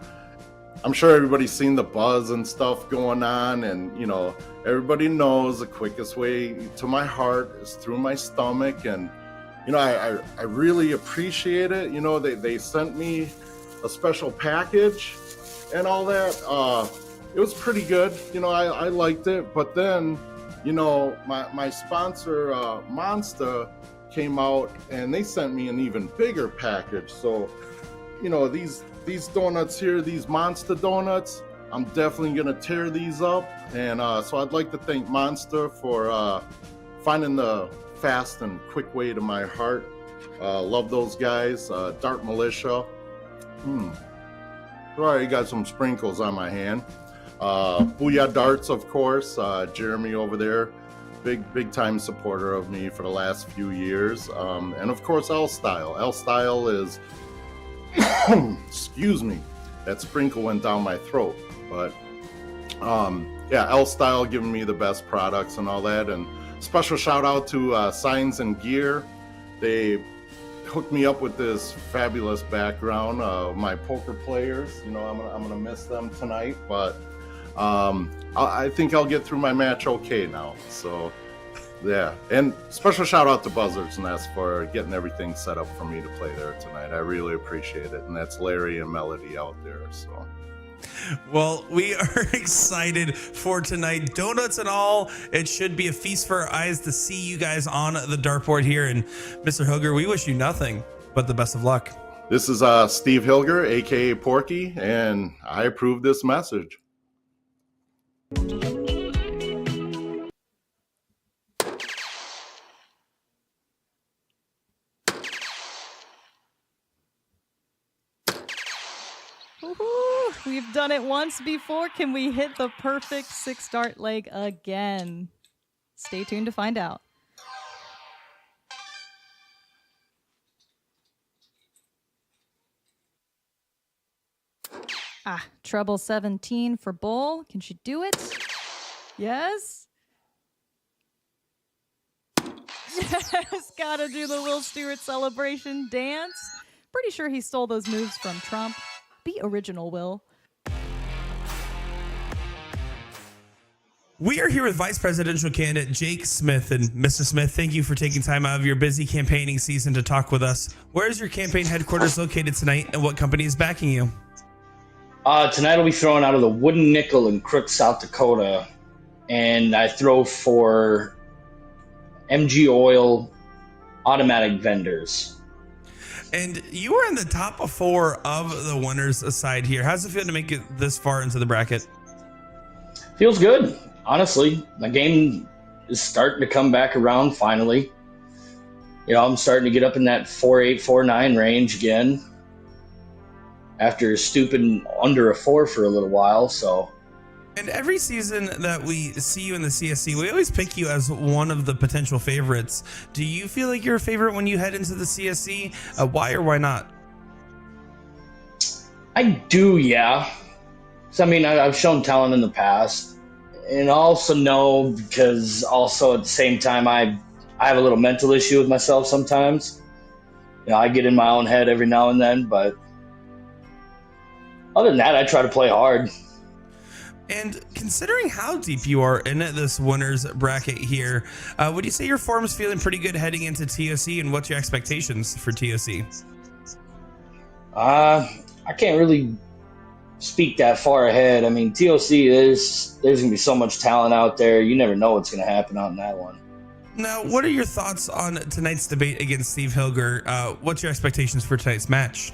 I'm sure everybody's seen the buzz and stuff going on, and you know, everybody knows the quickest way to my heart is through my stomach. And you know, I really appreciate it. You know, they sent me a special package and all that. It was pretty good. You know, I liked it. But then, you know, my sponsor, Monster, came out and they sent me an even bigger package. So, you know, these donuts here, these Monster donuts, I'm definitely going to tear these up. And so I'd like to thank Monster for finding the fast and quick way to my heart. Love those guys. Dart Militia. Sorry, I got some sprinkles on my hand. Booyah Darts, of course. Jeremy over there, big time supporter of me for the last few years. And of course, L Style. L Style is, excuse me, that sprinkle went down my throat. But yeah, L Style giving me the best products and all that. And special shout out to Signs and Gear. They hooked me up with this fabulous background. My poker players, I'm gonna miss them tonight, but I think I'll get through my match okay now. So yeah, and special shout out to Buzzards Nest for getting everything set up for me to play there tonight. I really appreciate it, and that's Larry and Melody out there. So. Well, we are excited for tonight. Donuts and all. It should be a feast for our eyes to see you guys on the dartboard here. And Mr. Hilger, we wish you nothing but the best of luck. This is Steve Hilger, aka Porky, and I approve this message. Woohoo! We've done it once before. Can we hit the perfect 6-dart leg again? Stay tuned to find out. Treble 17 for Bull. Can she do it? Yes. Yes, gotta do the Will Stewart celebration dance. Pretty sure he stole those moves from Trump. Be original, Will. We are here with Vice Presidential candidate Jake Smith. And Mr. Smith, thank you for taking time out of your busy campaigning season to talk with us. Where is your campaign headquarters located tonight, and what company is backing you? Tonight I'll be throwing out of the Wooden Nickel in Crook, South Dakota. And I throw for MG Oil automatic vendors. And you were in the top 4 of the winners aside here. How's it feel to make it this far into the bracket? Feels good, honestly. My game is starting to come back around finally. I'm starting to get up in that 4.8, 4.9 range again after stooping under a 4 for a little while. So. And every season that we see you in the CSC, we always pick you as one of the potential favorites. Do you feel like you're a favorite when you head into the CSC? Why or why not? I do, yeah. So, I've shown talent in the past. And I also know because also at the same time, I have a little mental issue with myself sometimes. I get in my own head every now and then. But other than that, I try to play hard. And considering how deep you are in this winner's bracket here, would you say your form is feeling pretty good heading into TOC, and what's your expectations for TOC? I can't really speak that far ahead. TOC, there's going to be so much talent out there. You never know what's going to happen out in that one. Now, what are your thoughts on tonight's debate against Steve Hilger? What's your expectations for tonight's match?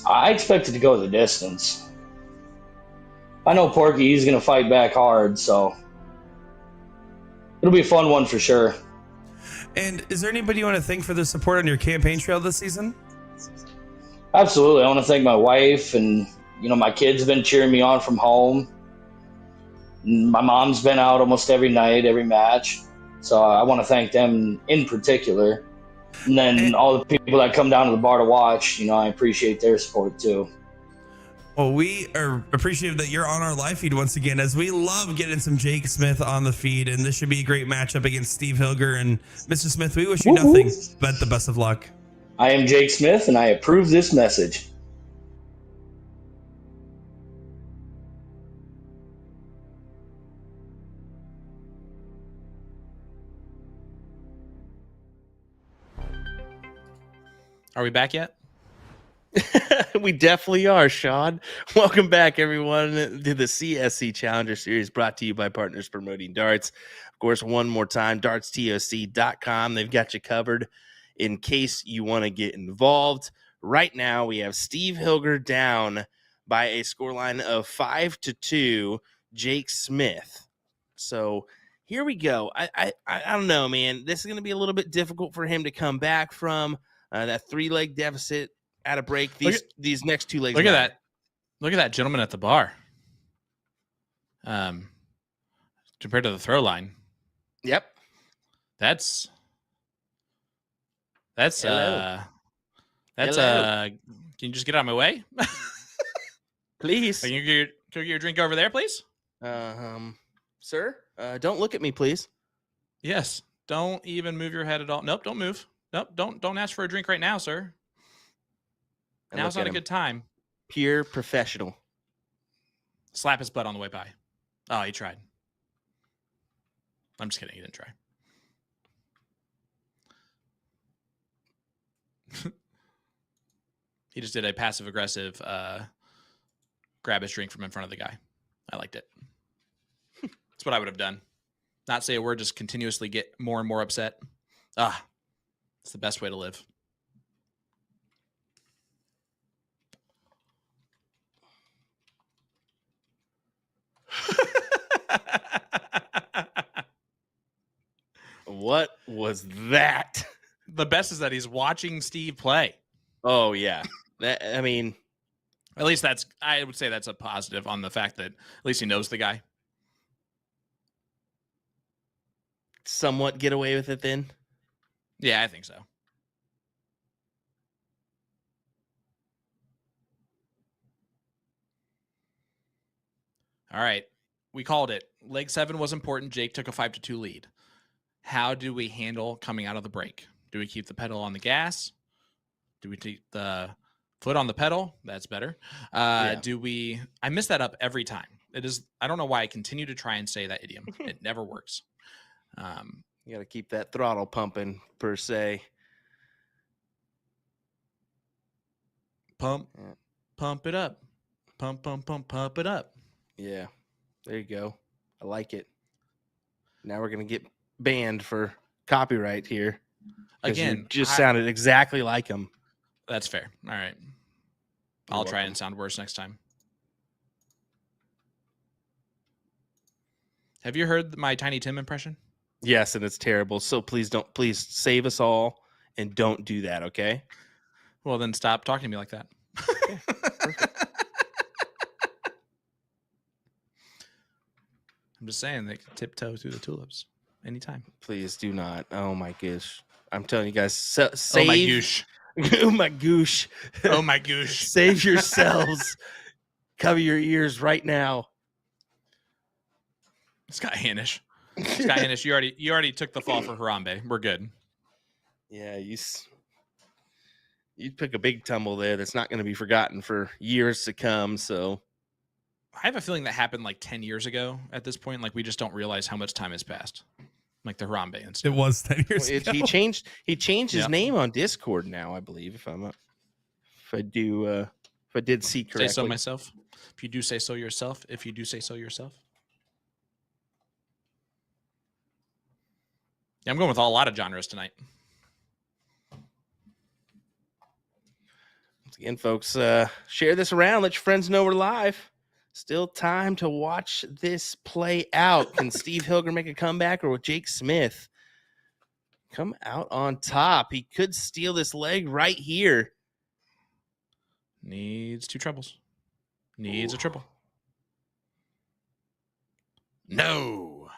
I expect it to go the distance. I know Porky, he's going to fight back hard, so it'll be a fun one for sure. And is there anybody you want to thank for the support on your campaign trail this season? Absolutely. I want to thank my wife, and my kids have been cheering me on from home. My mom's been out almost every night, every match. So I want to thank them in particular. And then all the people that come down to the bar to watch, I appreciate their support too. Well, we are appreciative that you're on our live feed once again, as we love getting some Jake Smith on the feed, and this should be a great matchup against Steve Hilger. And Mr. Smith, we wish you nothing but the best of luck. I am Jake Smith, and I approve this message. Are we back yet? We definitely are, Sean. Welcome back, everyone, to the CSC Challenger Series, brought to you by Partners Promoting Darts. Of course, one more time, dartstoc.com. They've got you covered in case you want to get involved. Right now, we have Steve Hilger down by a scoreline of 5-2, Jake Smith. So here we go. I don't know, man. This is going to be a little bit difficult for him to come back from that 3-leg deficit at a break. These next 2 legs. Look at that. Look at that gentleman at the bar. Compared to the throw line. Yep. That's Hello. can you just get out of my way? Please. Can you get your drink over there, please? Sir, don't look at me, please. Yes. Don't even move your head at all. Nope, don't move. Nope, don't ask for a drink right now, sir. And Now's look not at a him. good time. Pure professional. Slap his butt on the way by. Oh, he tried. I'm just kidding. He didn't try. He just did a passive aggressive grab his drink from in front of the guy. I liked it. That's what I would have done. Not say a word, just continuously get more and more upset. It's the best way to live. What was that? The best is that he's watching Steve play. Oh yeah. I mean, At least I would say that's a positive on the fact that at least he knows the guy. somewhat get away with it then. Yeah, I think so. All right. We called it. Leg 7 was important. Jake took a 5-2 lead. How do we handle coming out of the break? Do we keep the pedal on the gas? Do we keep the foot on the pedal? That's better. Do we? I miss that up every time. It is. I don't know why I continue to try and say that idiom. It never works. You got to keep that throttle pumping per se. Pump it up. Pump it up. Yeah, there you go. I like it. Now we're gonna get banned for copyright here. Again, you just sounded exactly like him. That's fair. All right. I'll try and sound worse next time. Have you heard my Tiny Tim impression? Yes, and it's terrible. So please save us all and don't do that, okay? Well, then stop talking to me like that. Okay, I'm just saying they can tiptoe through the tulips anytime. please do not. Oh my gosh. I'm telling you guys, save. Oh my goosh. Oh my goosh. Oh my goosh. Save yourselves. Cover your ears right now. Scott Hanish. Scott Hanish, you already took the fall for Harambe. We're good. Yeah, you took a big tumble there that's not going to be forgotten for years to come. So I have a feeling that happened like 10 years ago at this point. Like we just don't realize how much time has passed. Like the Harambe and stuff. It was 10 years ago. he changed his name on Discord now, I believe. If I did see correctly. Say so myself. If you do say so yourself. If you do say so yourself. Yeah, I'm going with a lot of genres tonight. Once again, folks, share this around. Let your friends know we're live. Still time to watch this play out. Can Steve Hilger make a comeback, or will Jake Smith come out on top? He could steal this leg right here. Needs 2 trebles. Needs a triple. No.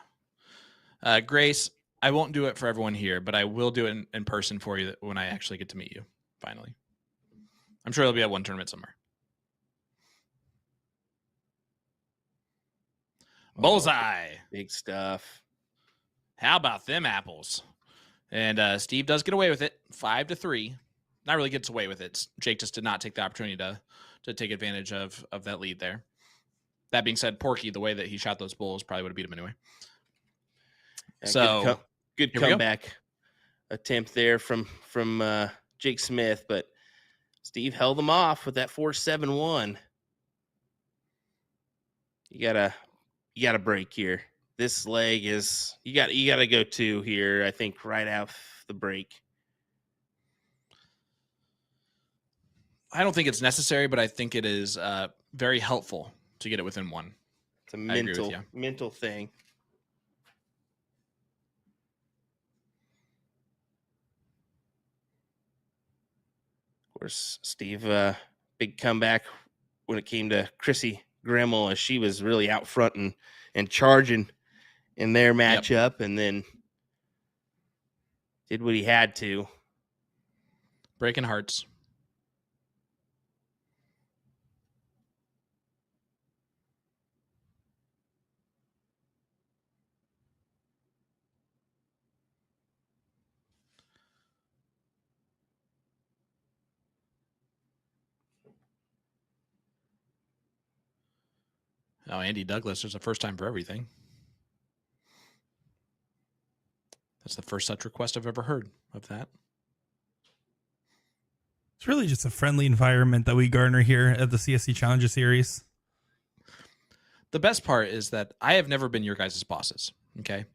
Grace, I won't do it for everyone here, but I will do it in person for you when I actually get to meet you, finally. I'm sure it'll be at one tournament somewhere. Bullseye. Big stuff. How about them apples? And Steve does get away with it, 5-3. Not really gets away with it. Jake just did not take the opportunity to take advantage of that lead there. That being said, Porky, the way that he shot those bulls, probably would have beat him anyway. Yeah, So good comeback attempt there from Jake Smith, but Steve held them off with that 4-7-1. You gotta break here. This leg is you gotta go 2 here. I think right out the break. I don't think it's necessary, but I think it is very helpful to get it within 1. It's a agree with you. mental thing. Of course, Steve, big comeback when it came to Chrissy Grimmel, as she was really out front and charging in their matchup, and then did what he had to. Breaking hearts. Oh, Andy Douglas, there's a first time for everything. That's the first such request I've ever heard of that. It's really just a friendly environment that we garner here at the CSC Challenger Series. The best part is that I have never been your guys' bosses. Okay.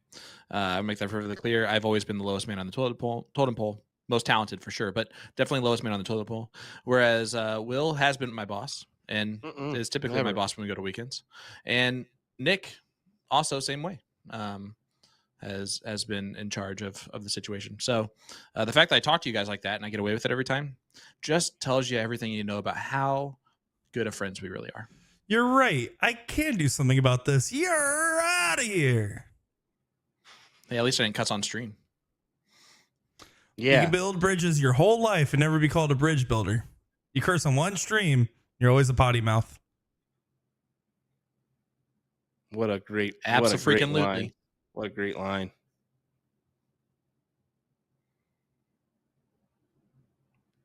I'll make that perfectly clear. I've always been the lowest man on the totem pole, most talented for sure, but definitely lowest man on the totem pole. Whereas Will has been my boss and is typically my boss when we go to weekends. And Nick also same way. Has been in charge of the situation. So the fact that I talk to you guys like that and I get away with it every time just tells you everything you know about how good of friends we really are. You're right. I can do something about this. You're out of here. Hey, at least I didn't cuss on stream. Yeah. You can build bridges your whole life and never be called a bridge builder. You curse on one stream, you're always a potty mouth. What a great line. What a great line.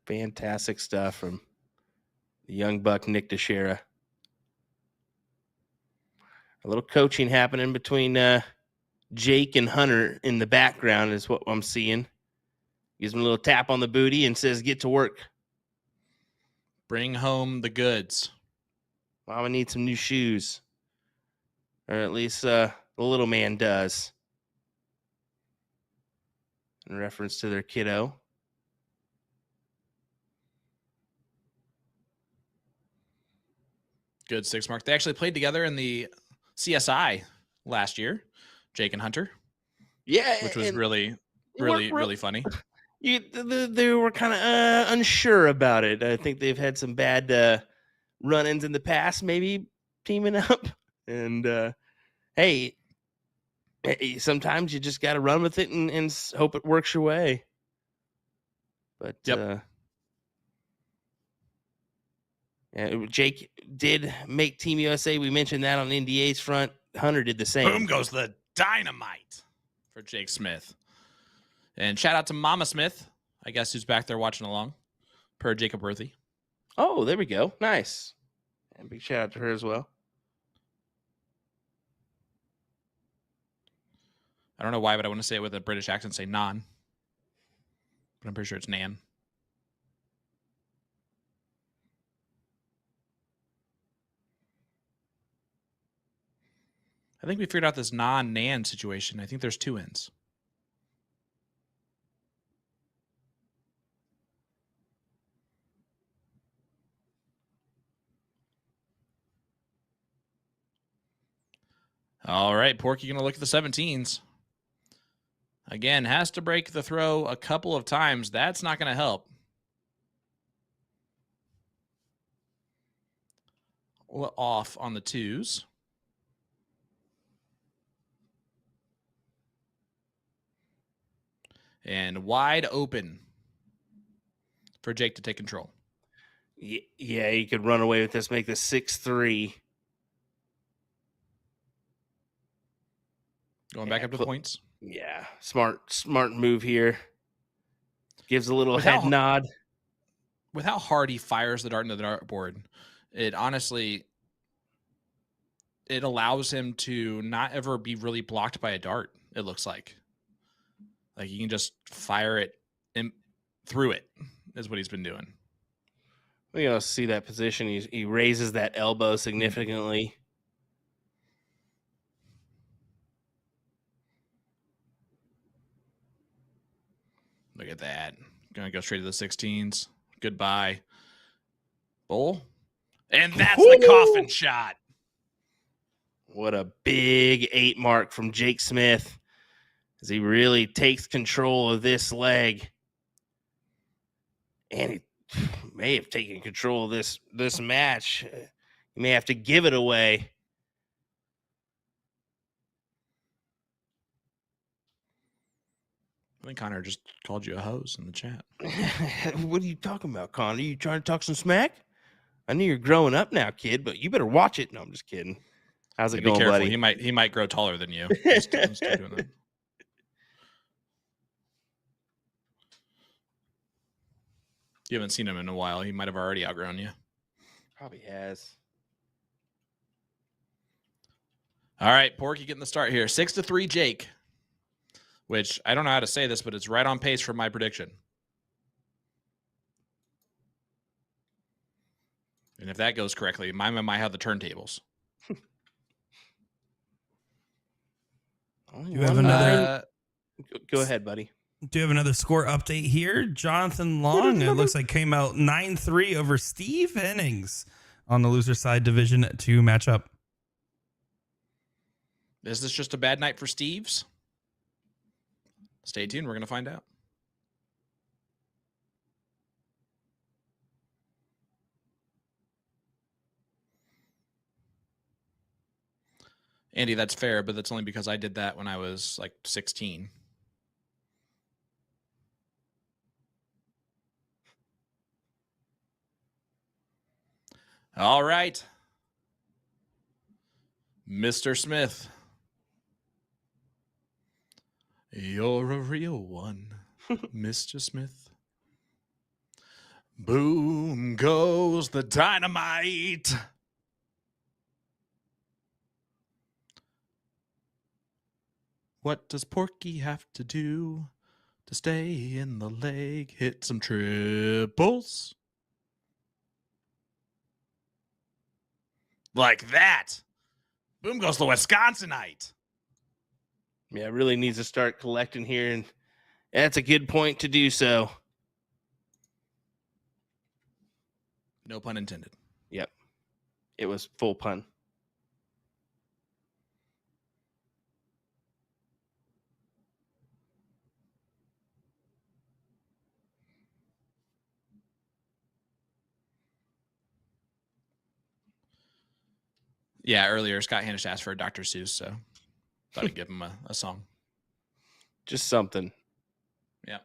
Fantastic stuff from the young buck, Nick Teixeira. A little coaching happening between Jake and Hunter in the background is what I'm seeing. Gives him a little tap on the booty and says, get to work. Bring home the goods. Mama needs some new shoes. Or at least the little man does. In reference to their kiddo. Good 6 mark. They actually played together in the CSI last year, Jake and Hunter. Yeah. Which was really funny. They were kind of unsure about it. I think they've had some bad run-ins in the past, maybe teaming up. And hey, sometimes you just got to run with it and hope it works your way. But Jake did make Team USA. We mentioned that on NDA's front. Hunter did the same. Boom goes the dynamite for Jake Smith. And shout out to Mama Smith, I guess, who's back there watching along, per Jacob Worthy. Oh, there we go. Nice. And big shout out to her as well. I don't know why, but I want to say it with a British accent, say non. But I'm pretty sure it's Nan. I think we figured out this non-Nan situation. I think there's 2 ends. All right, Porky going to look at the 17s. Again, has to break the throw a couple of times. That's not going to help. Off on the 2s. And wide open for Jake to take control. Yeah, he could run away with this, make this 6-3. Going back up to the points. Yeah, smart move here. Gives a little head nod. With how hard he fires the dart into the dartboard, it honestly, it allows him to not ever be really blocked by a dart, it looks like. Like, you can just fire it through it, is what he's been doing. We gotta see that position. He raises that elbow significantly. Look at that. Gonna go straight to the 16s. Goodbye. Bowl. And that's the coffin shot. What a big 8 mark from Jake Smith as he really takes control of this leg. And he may have taken control of this match. He may have to give it away. I think Connor just called you a hose in the chat. What are you talking about, Connor? You trying to talk some smack? I know you're growing up now, kid, but you better watch it. No, I'm just kidding. How's it going, buddy? He might grow taller than you. Just doing that. You haven't seen him in a while. He might have already outgrown you. Probably has. All right, Porky getting the start here. 6-3, Jake. Which I don't know how to say this, but it's right on pace for my prediction. And if that goes correctly, mine might have the turntables. You have another. Go ahead, buddy. Do you have another score update here? Jonathan Long, it looks like, came out 9-3 over Steve Hennings on the loser side Division 2 matchup. Is this just a bad night for Steve's? Stay tuned. We're going to find out. Andy, that's fair, but that's only because I did that when I was like 16. All right. Mr. Smith. You're a real one, Mr. Smith. Boom goes the dynamite. What does Porky have to do to stay in the leg? Hit some triples. Like that. Boom goes the Wisconsinite. Yeah, really needs to start collecting here, and that's a good point to do so. No pun intended. Yep. It was full pun. Yeah, earlier Scott Hanish asked for a Dr. Seuss, so thought I'd give him a song. Just something. Yeah.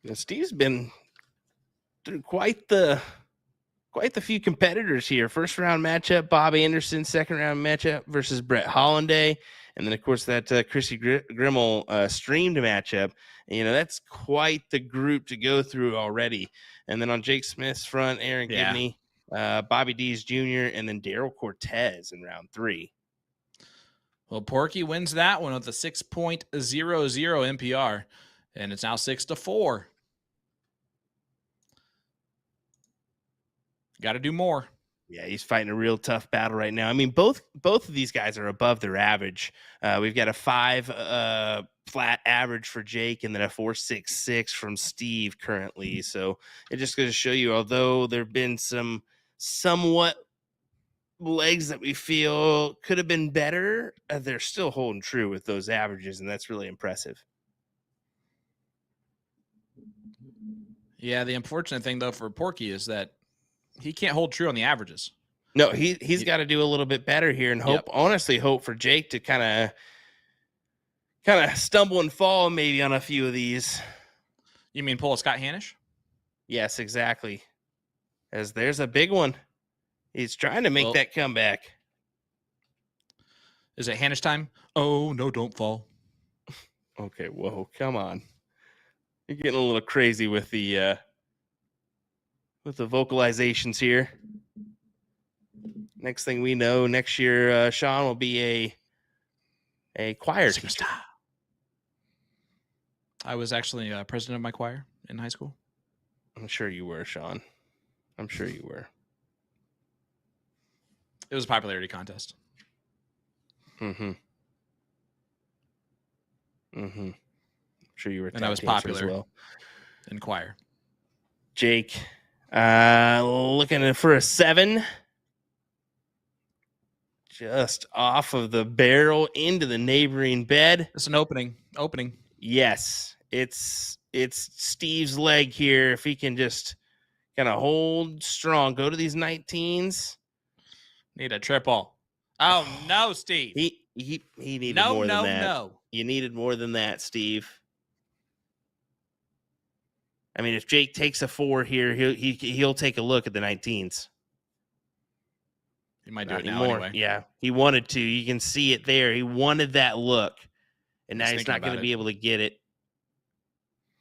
Now, Steve's been through quite the few competitors here. First round matchup, Bob Anderson. Second round matchup versus Brett Hollanday. And then, of course, that Chrissy Grimmel streamed matchup. And, that's quite the group to go through already. And then on Jake Smith's front, Aaron Gibney, Bobby Dees Jr., and then Daryl Cortez in round 3. Well, Porky wins that one with a 6.00 NPR, and it's now 6-4. Got to do more. Yeah, he's fighting a real tough battle right now. I mean, both of these guys are above their average. We've got a 5 flat average for Jake, and then a 4.66 from Steve currently. So it just goes to show you, although there have been some somewhat legs that we feel could have been better, they're still holding true with those averages, and that's really impressive. Yeah, the unfortunate thing, though, for Porky is that he can't hold true on the averages. No, he's got to do a little bit better here, and honestly hope for Jake to kind of stumble and fall maybe on a few of these. You mean pull a Scott Hanish? Yes, exactly. As there's a big one. He's trying to make that comeback. Is it Hanish time? Oh, no, don't fall. Okay, whoa, come on. You're getting a little crazy with the vocalizations here. Next thing we know, next year, Sean will be a choir teacher. I was actually president of my choir in high school. I'm sure you were, Sean. I'm sure you were. It was a popularity contest. Mm-hmm. Mm-hmm. I'm sure you were. And I was popular as well in choir. Jake, looking for a 7. Just off of the barrel into the neighboring bed. It's an opening. Yes, it's Steve's leg here. If he can just kind of hold strong, go to these 19s. Need a triple. Oh no, Steve. He needed more than that. No. You needed more than that, Steve. I mean, if Jake takes a 4 here, he'll take a look at the 19s. He might do it now anyway. Yeah, he wanted to. You can see it there. He wanted that look, and now he's not going to be able to get it.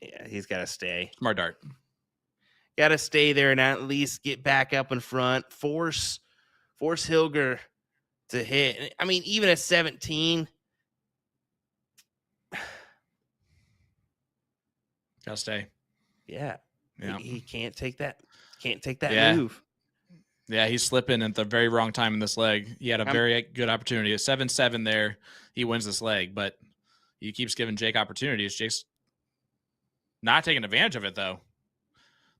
Yeah, he's got to stay. Smart dart. Got to stay there and at least get back up in front. Force Hilger to hit. I mean, even at 17. Gotta stay. Yeah. Yeah. He can't take that. Can't take that Yeah. move. Yeah, he's slipping at the very wrong time in this leg. He had a very good opportunity. A 7-7 there. He wins this leg, but he keeps giving Jake opportunities. Jake's not taking advantage of it, though.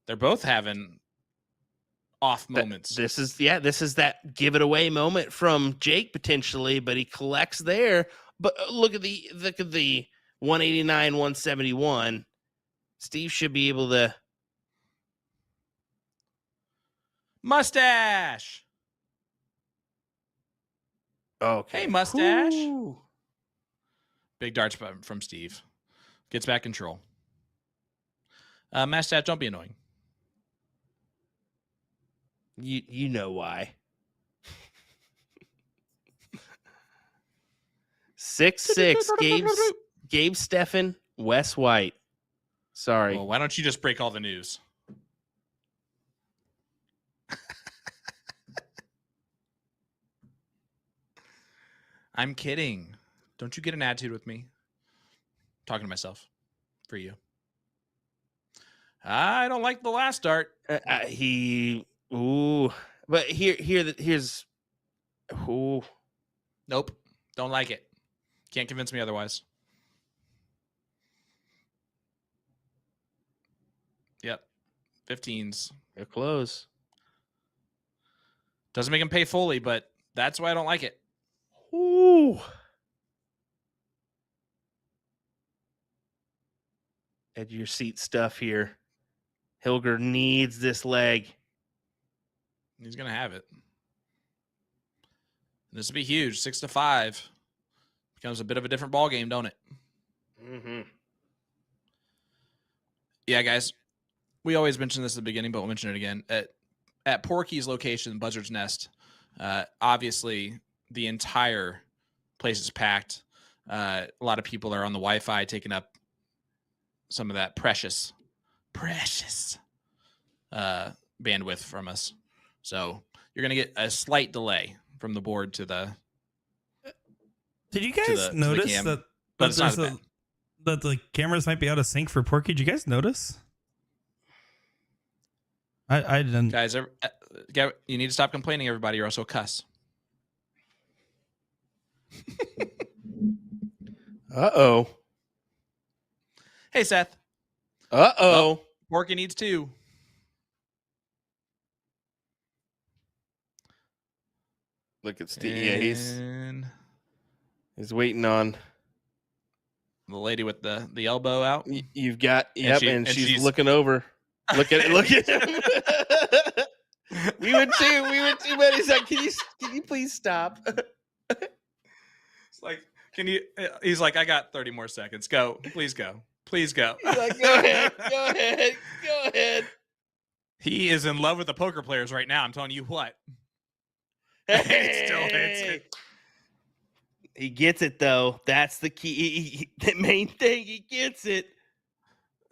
They're both having off moments. This is that give it away moment from Jake potentially, but he collects there. But look at the 189, 171. Steve should be able to. Mustache. Okay. Hey, Mustache. Ooh. Big darts from Steve. Gets back control. Mustache, don't be annoying. You know why. 6-6. Gabe Steffen, Wes White. Sorry. Well, why don't you just break all the news? I'm kidding. Don't you get an attitude with me? I'm talking to myself. For you. I don't like the last dart. But here's Nope. Don't like it. Can't convince me otherwise. Yep. 15s. They're close. Doesn't make him pay fully, but that's why I don't like it. Ooh. Edge of your seat stuff here. Hilger needs this leg. He's going to have it. This will be huge. 6-5. Becomes a bit of a different ball game, don't it? Mm-hmm. Yeah, guys. We always mention this at the beginning, but we'll mention it again. At Porky's location, Buzzard's Nest, obviously the entire place is packed. A lot of people are on the Wi-Fi taking up some of that precious bandwidth from us. So you're going to get a slight delay from the board to the. Did you guys notice cam, that? But it's not that the cameras might be out of sync for Porky? Did you guys notice? I didn't. Guys, you need to stop complaining, everybody, or else I'll cuss. Uh-oh. Hey, Seth. Uh-oh. Porky needs 2. Look at Steve. Yeah, he's waiting on the lady with the elbow out. You've got and she's looking over. Look at it. Look at him. we would too, but he's like, can you please stop? It's like, he's like, I got 30 more seconds. Go. Please go. Please go. He's like, go ahead. Go ahead. He is in love with the poker players right now. I'm telling you what. Hey. Still hits it. He gets it, though. That's the key. The main thing, he gets it.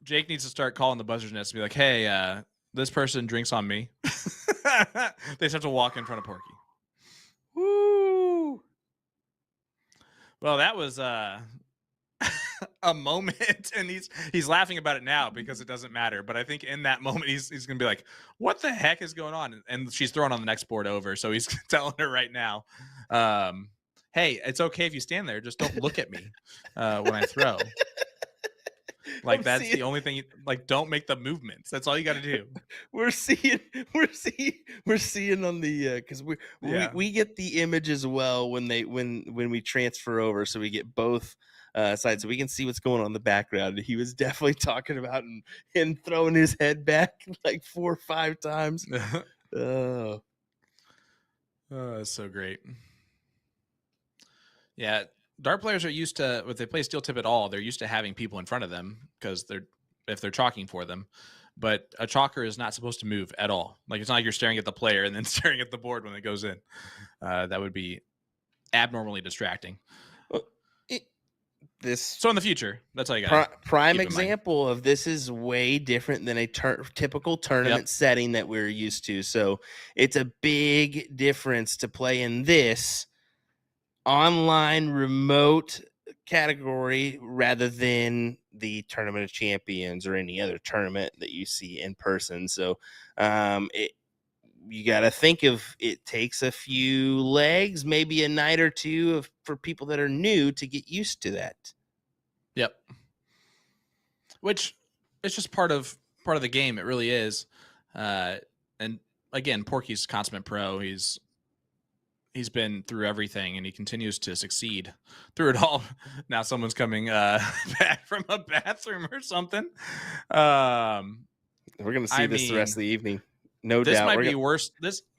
Jake needs to start calling the Buzzard's Nest and be like, hey, this person drinks on me. They just have to walk in front of Porky. Woo! Well, that was a moment, and he's laughing about it now because it doesn't matter. But I think in that moment, he's going to be like, what the heck is going on? And she's throwing on the next board over, so he's telling her right now, hey, it's okay if you stand there. Just don't look at me when I throw. Like, that's the only thing. Don't make the movements. That's all you got to do. We're seeing on the because we get the image as well when we transfer over, so we get both sides, so we can see what's going on in the background. He was definitely talking about and throwing his head back like 4 or 5 times. Oh, that's so great. Yeah. Dart players are used to, if they play steel tip at all, they're used to having people in front of them because if they're chalking for them. But a chalker is not supposed to move at all. Like, it's not like you're staring at the player and then staring at the board when it goes in. That would be abnormally distracting. this So in the future, that's all you got. prime example of this is way different than a typical tournament setting that we're used to. So it's a big difference to play in this online remote category rather than the Tournament of Champions or any other tournament that you see in person. So you got to think of it takes a few legs, maybe a night or two for people that are new to get used to that. Yep. Which it's just part of the game. It really is. And again, Porky's consummate pro. He's been through everything and he continues to succeed through it all. Now someone's coming back from a bathroom or something. We're going to see this the rest of the evening. No doubt. This might be worse.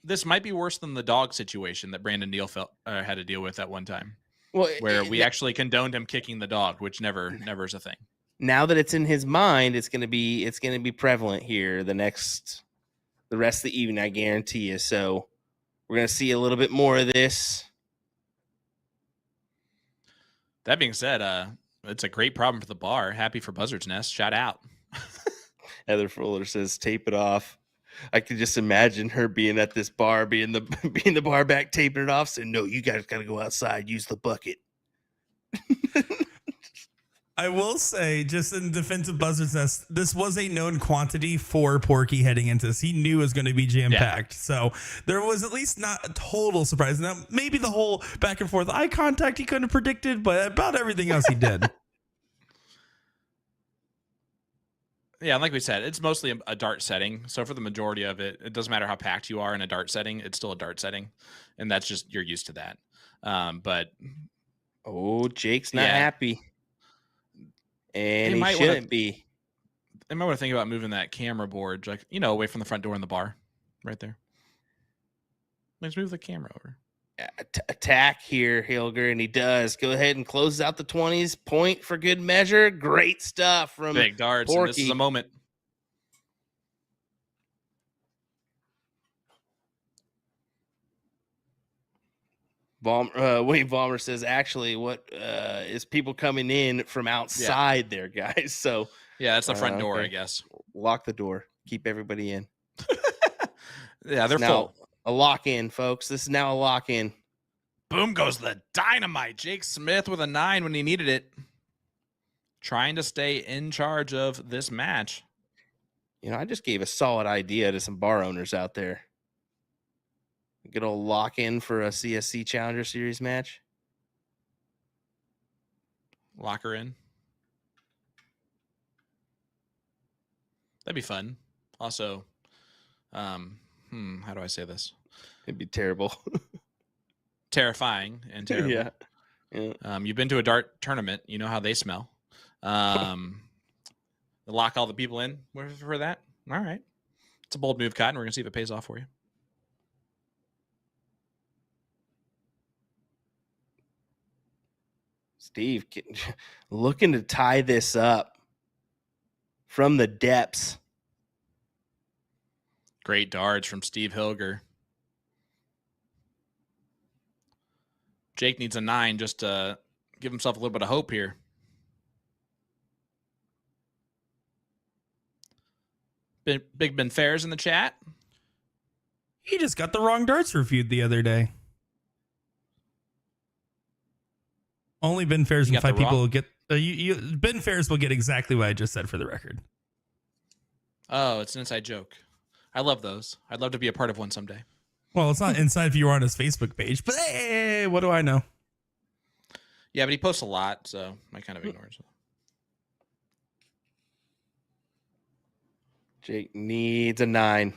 This might be worse than the dog situation that Brandon Neal had to deal with at one time. Well, where we actually condoned him kicking the dog, which never is a thing. Now that it's in his mind, it's going to be prevalent here the rest of the evening, I guarantee you. So we're going to see a little bit more of this. That being said, it's a great problem for the bar. Happy for Buzzard's Nest. Shout out. Heather Fuller says, tape it off. I could just imagine her being at this bar, being the bar back, taping it off, saying, no, you guys got to go outside, use the bucket. I will say, just in defense of Buzzard's Nest, this was a known quantity for Porky heading into this. He knew it was going to be jam-packed. Yeah. So there was at least not a total surprise. Now, maybe the whole back and forth eye contact he couldn't have predicted, but about everything else he did. Yeah, like we said, it's mostly a dart setting. So for the majority of it, it doesn't matter how packed you are in a dart setting. It's still a dart setting. And that's just, you're used to that. But Jake's not happy. And he shouldn't be. They might want to think about moving that camera board, like, away from the front door in the bar. Right there. Let's move the camera over. Attack here, Hilger, and he does. Go ahead and closes out the 20s. Point for good measure. Great stuff from big darts. Porky. And this is a moment. William Vollmer says, actually, what is people coming in from outside there, guys? So yeah, that's the front door, I guess. Lock the door. Keep everybody in. Yeah, they're full. A lock-in, folks. This is now a lock-in. Boom goes the dynamite. Jake Smith with a 9 when he needed it. Trying to stay in charge of this match. I just gave a solid idea to some bar owners out there. Good old lock-in for a CSC Challenger Series match. Lock her in. That'd be fun. Also, how do I say this? It'd be terrible. Terrifying and terrible. Yeah. You've been to a dart tournament. You know how they smell. Lock all the people in for that. All right. It's a bold move, Cotton. We're going to see if it pays off for you. Steve looking to tie this up from the depths. Great darts from Steve Hilger. Jake needs a 9 just to give himself a little bit of hope here. Big Ben Fairs in the chat. He just got the wrong darts reviewed the other day. Only Ben Fairs and 5 people will get. Ben Fairs will get exactly what I just said for the record. Oh, it's an inside joke. I love those. I'd love to be a part of one someday. Well, it's not inside if you were on his Facebook page, but hey, what do I know? Yeah, but he posts a lot, so I kind of ignore it. Jake needs a 9.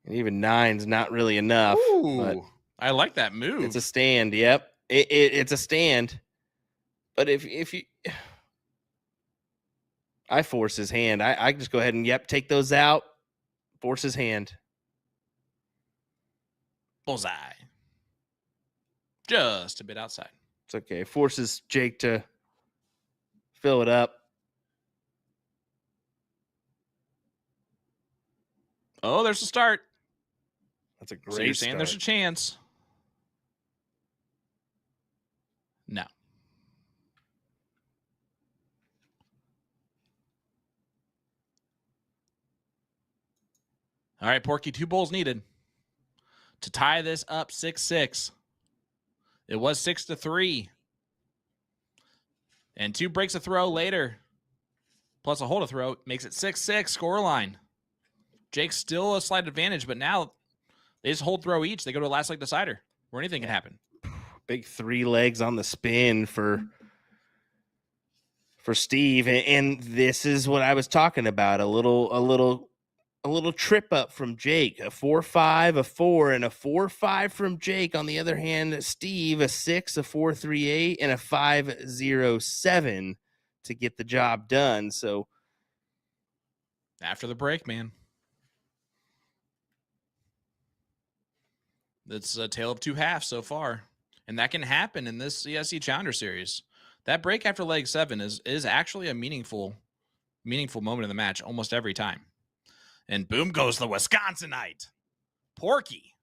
And even 9's not really enough. Ooh, but I like that move. It's a stand. Yep. It's a stand. But if you... I force his hand. I just go ahead and, take those out. Force his hand. Bullseye. Just a bit outside. It's okay. Forces Jake to fill it up. Oh, there's a start. That's a great So you're saying start. There's a chance. No. All right, Porky, 2 bowls needed to tie this up 6-6. It was 6-3. And 2 breaks a throw later, plus a hold a throw, makes it 6-6 scoreline. Jake's still a slight advantage, but now they just hold throw each. They go to a last leg decider where anything can happen. Big 3 legs on the spin for Steve, and this is what I was talking about. A little trip up from Jake, a 4-5, a 4, and a 4-5 from Jake. On the other hand, Steve, a 6, a 4-3-8, and a 5-0-7 to get the job done. So After the break, man. It's a tale of 2 halves so far. And that can happen in this CSC Challenger Series. That break after leg 7 is actually a meaningful moment in the match almost every time. And boom goes the Wisconsinite. Porky.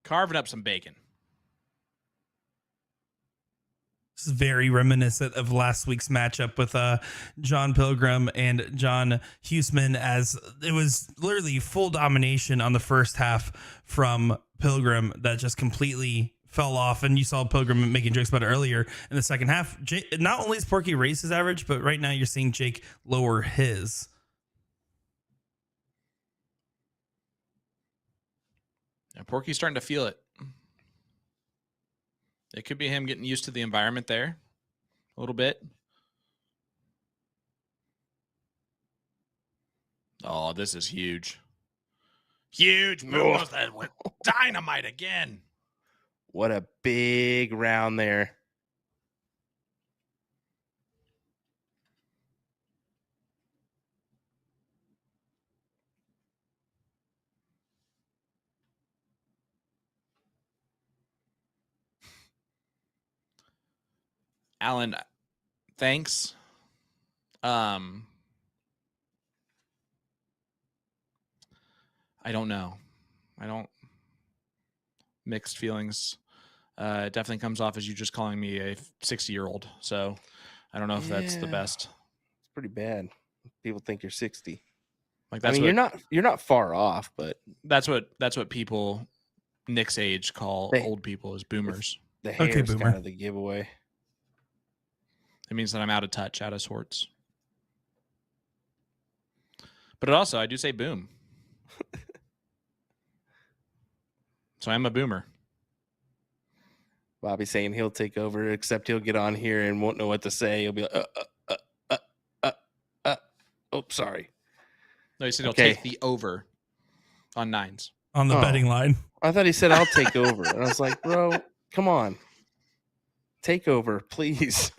Carving up some bacon. This is very reminiscent of last week's matchup with John Pilgrim and John Huseman, as it was literally full domination on the first half from Pilgrim that just completely fell off. And you saw Pilgrim making jokes about it earlier in the second half. Not only is Porky raise his average, but right now you're seeing Jake lower his. Yeah, Porky's starting to feel it. It could be him getting used to the environment there a little bit. Oh, this is huge. Huge. Boom goes that with dynamite again. what a big round there. Alan, thanks. I don't know. Mixed feelings. It definitely comes off as you just calling me a 60-year-old. So I don't know if that's the best. It's pretty bad. People think you're 60. Like that's you're not far off, but that's what people Nick's age call old people as boomers. The hair is boomer. kind of the giveaway. It means that I'm out of touch, out of sorts. But it also, I do say boom. So I'm a boomer. Bobby's saying he'll take over, except he'll get on here and won't know what to say. He'll be like, oh, sorry. No, he said he'll take the over on 9s. On the betting line. I thought he said I'll take over. And I was like, bro, come on. Take over, please.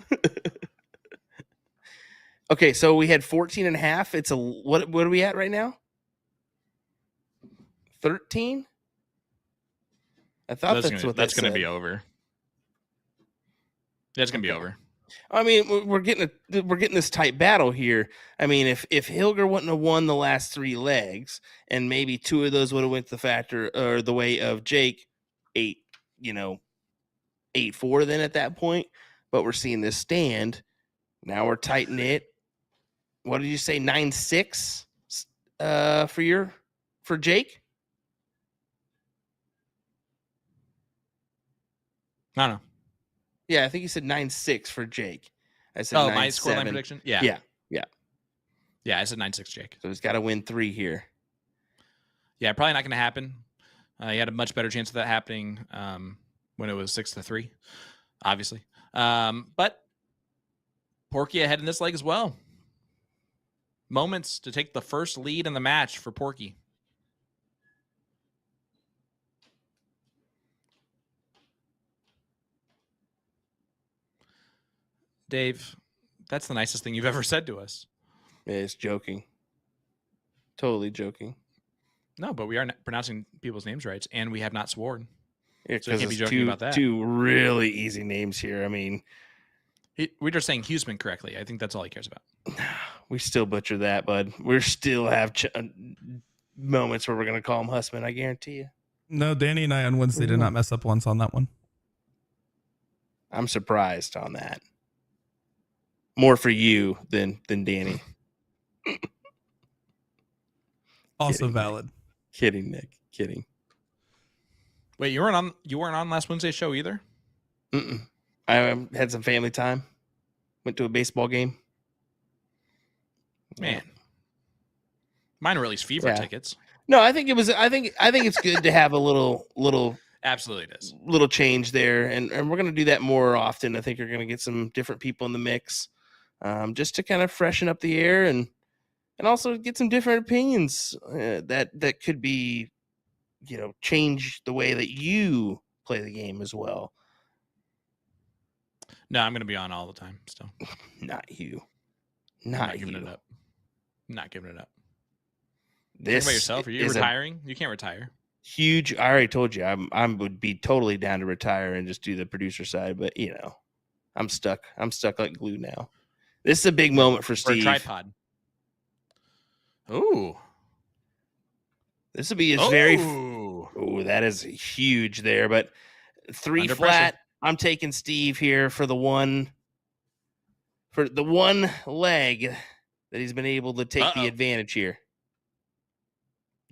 Okay, so we had 14.5. It's what are we at right now? 13? I thought that's going to be over. That's going to be over. I mean, we're getting this tight battle here. I mean, if Hilger wouldn't have won the last 3 legs, and maybe 2 of those would have went the factor or the way of Jake, 8-4 then at that point. But we're seeing this stand. Now we're tighten it. What did you say? 9-6 for Jake? I don't know. Yeah, I think you said 9-6 for Jake. I said my scoreline prediction? Yeah. Yeah, I said 9-6 Jake. So he's got to win 3 here. Yeah, probably not going to happen. He had a much better chance of that happening when it was 6-3, obviously. But Porky ahead in this leg as well. Moments to take the first lead in the match for Porky. Dave, that's the nicest thing you've ever said to us. Yeah, it's joking. Totally joking. No, but we are pronouncing people's names right, and we have not sworn. Yeah, So you can't be because joking about that. 2 really easy names here. I mean, We're just saying Huseman correctly. I think that's all he cares about. we still butcher that, bud. We still have moments where we're going to call him Husman, I guarantee you. No, Danny and I on Wednesday did not mess up once on that one. I'm surprised on that. More for you than Danny. Also Kidding, valid. Kidding, Nick. Kidding. Wait, you weren't on last Wednesday's show either? Mm-mm. I had some family time. Went to a baseball game. Man. Mine were at least fever tickets. No, I think it was. I think it's good to have a little Absolutely it is. little change there, and we're going to do that more often. I think we're going to get some different people in the mix, just to kind of freshen up the air and also get some different opinions that could be, change the way that you play the game as well. No, I'm going to be on all the time still. Not you. Not giving it up. Not giving it up. This Think about yourself. Are you retiring? You can't retire. Huge. I already told you I would be totally down to retire and just do the producer side, but I'm stuck. I'm stuck like glue now. This is a big moment for Steve. Or a tripod. Ooh. This will be his very. Oh, that is huge there, but 3 Under flat. pressure. I'm taking Steve here for the one leg that he's been able to take the advantage here.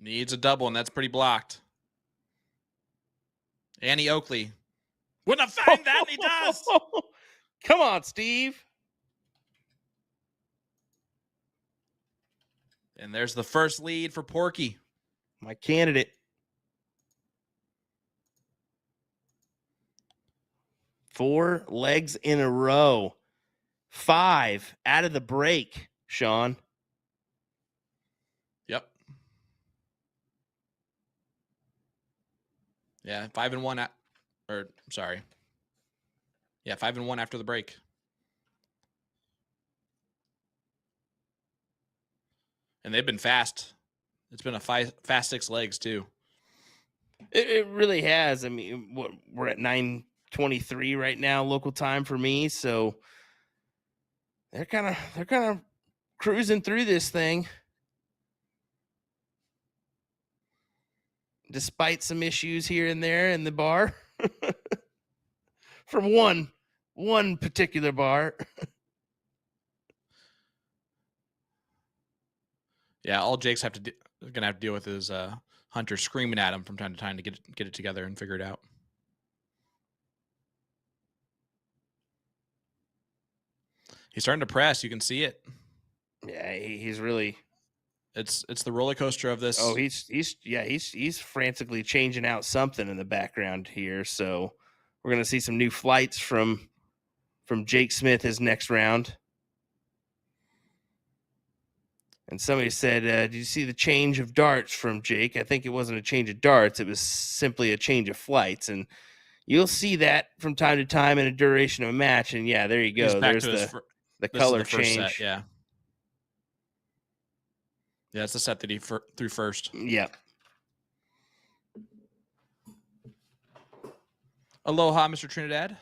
Needs a double, and that's pretty blocked. Annie Oakley. Wouldn't have found that, and he does. Come on, Steve. And there's the first lead for Porky. My candidate. 4 legs in a row. 5 out of the break, Sean. Yep. Yeah, 5-1 Yeah, 5-1 after the break. And they've been fast. It's been a fast 6 legs too. It really has. I mean, we're at 9:23 right now, local time for me. So they're kind of cruising through this thing, despite some issues here and there in the bar, from one particular bar. Yeah, all Jake's gonna have to deal with is Hunter screaming at him from time to time to get it together and figure it out. He's starting to press. You can see it. Yeah, he's really. It's the roller coaster of this. Oh, he's frantically changing out something in the background here. So we're gonna see some new flights from Jake Smith his next round. And somebody said, did you see the change of darts from Jake? I think it wasn't a change of darts. It was simply a change of flights. And you'll see that from time to time in a duration of a match. And, yeah, there you go. There's the color change. Set, yeah. Yeah, it's the set that he threw first. Yep. Aloha, Mr. Trinidad.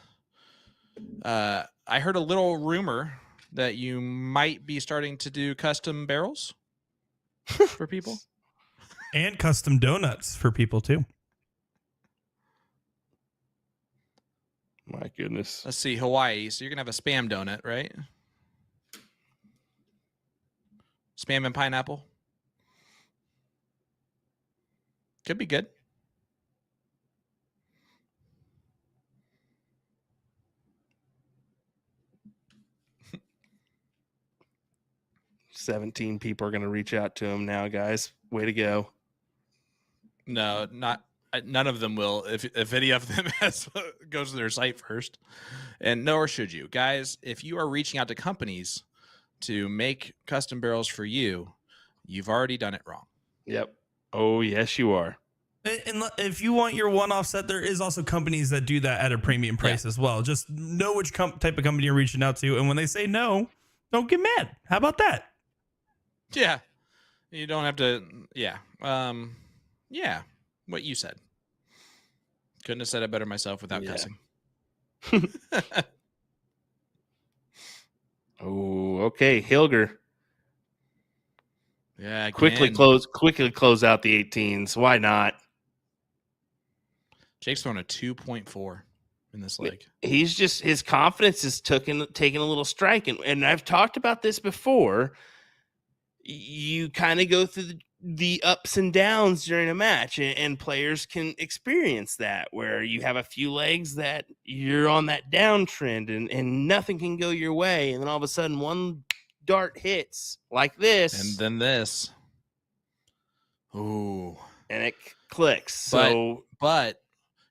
I heard a little rumor that you might be starting to do custom barrels for people. And custom donuts for people, too. My goodness. Let's see, Hawaii. So you're going to have a Spam donut, right? Spam and pineapple. Could be good. $17 people are going to reach out to him now, guys. Way to go. No, none of them will. If any of them goes to their site first, and nor should you, guys. If you are reaching out to companies to make custom barrels for you, you've already done it wrong. Yep. Oh, yes, you are. And if you want your one-off set, there is also companies that do that at a premium price as well. Just know which type of company you're reaching out to, and when they say no, don't get mad. How about that? Yeah, you don't have to. Yeah, yeah. What you said. Couldn't have said it better myself without cussing. Oh, okay, Hilger. Yeah, again. Quickly close out the 18s. Why not? Jake's throwing a 2.4 in this leg. He's just, his confidence is taking a little strike, and I've talked about this before. You kind of go through the ups and downs during a match, and players can experience that, where you have a few legs that you're on that downtrend and nothing can go your way, and then all of a sudden one dart hits like this, And then this. Ooh. and it clicks. But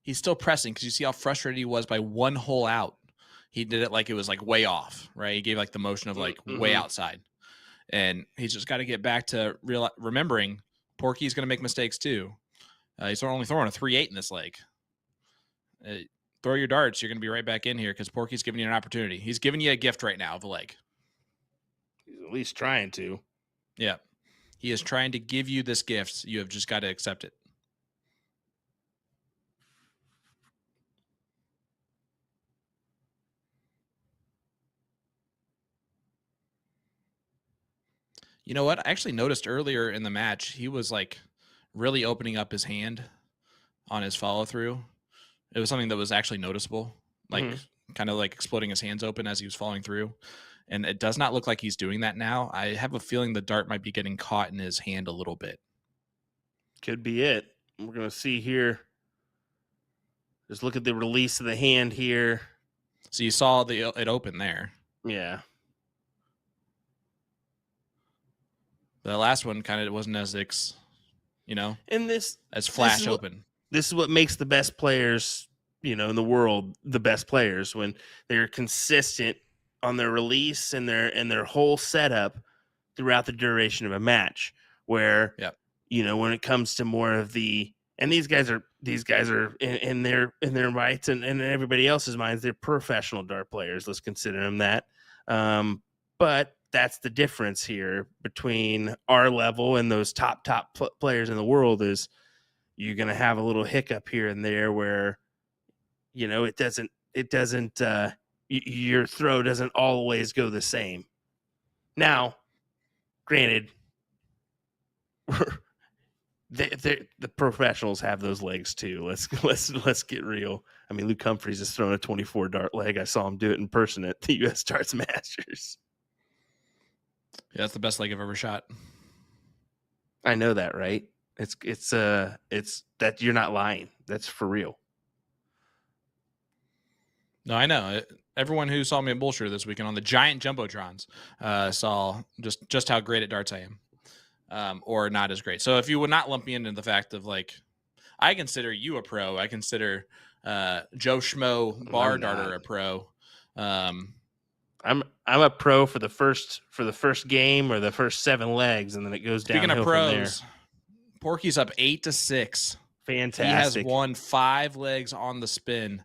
he's still pressing, because you see how frustrated he was by one hole out. He did it like it was like way off, right? He gave like the motion of like way outside. And he's just got to get back to remembering Porky's going to make mistakes too. He's only throwing a 3.8 in this leg. Throw your darts. You're going to be right back in here, because Porky's giving you an opportunity. He's giving you a gift right now of a leg. He's at least trying to. Yeah. He is trying to give you this gift. You have just got to accept it. You know what? I actually noticed earlier in the match, he was like really opening up his hand on his follow through. It was something that was actually noticeable, like kind of like exploding his hands open as he was falling through. And it does not look like he's doing that now. I have a feeling the dart might be getting caught in his hand a little bit. Could be it. We're going to see here. Just look at the release of the hand here. So you saw it open there. Yeah. The last one kind of wasn't as and as flash open. This is what makes the best players, in the world, the best players, when they're consistent on their release and their whole setup throughout the duration of a match. Where, when it comes to more of and these guys are in their rights and everybody else's minds, they're professional dart players. Let's consider them that. But that's the difference here between our level and those top players in the world, is you're going to have a little hiccup here and there where, it doesn't, your throw doesn't always go the same. Now, granted, the professionals have those legs too. Let's get real. I mean, Luke Humphreys has thrown a 24 dart leg. I saw him do it in person at the U.S. Darts Masters. Yeah, that's the best leg I've ever shot. I know that, right? It's that you're not lying. That's for real. No, I know. Everyone who saw me at Bullshit this weekend on the giant jumbotrons saw just how great at darts I am, or not as great. So if you would not lump me into the fact of like, I consider you a pro. I consider Joe Schmo bar darter a pro. I'm a pro for the first game or the first 7 legs, and then it goes down. Speaking of pros, Porky's up 8-6. Fantastic. He has won 5 legs on the spin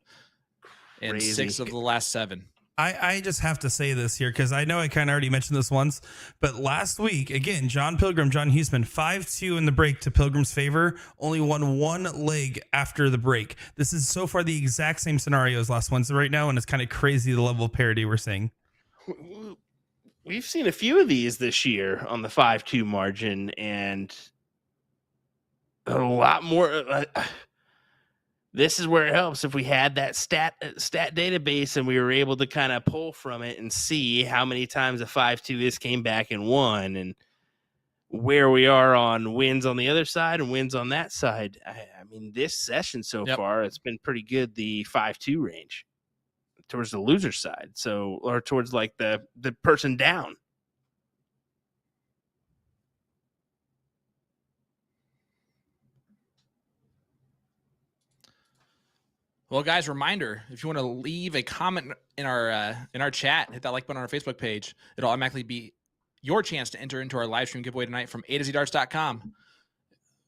in 6 of the last 7. I just have to say this here, because I know I kind of already mentioned this once, but last week, again, John Huseman, 5-2 in the break to Pilgrim's favor, only won 1 leg after the break. This is so far the exact same scenario as last Wednesday right now, and it's kind of crazy the level of parity we're seeing. We've seen a few of these this year on the 5-2 margin, and a lot more. This is where it helps if we had that stat database and we were able to kind of pull from it and see how many times a 5-2 is came back and won, and where we are on wins on the other side and wins on that side. I mean, this session so far, it's been pretty good, the 5-2 range towards the loser side. So, or towards like the person down. Well, guys, reminder, if you want to leave a comment in our chat, hit that like button on our Facebook page. It'll automatically be your chance to enter into our live stream giveaway tonight from A2ZDarts.com,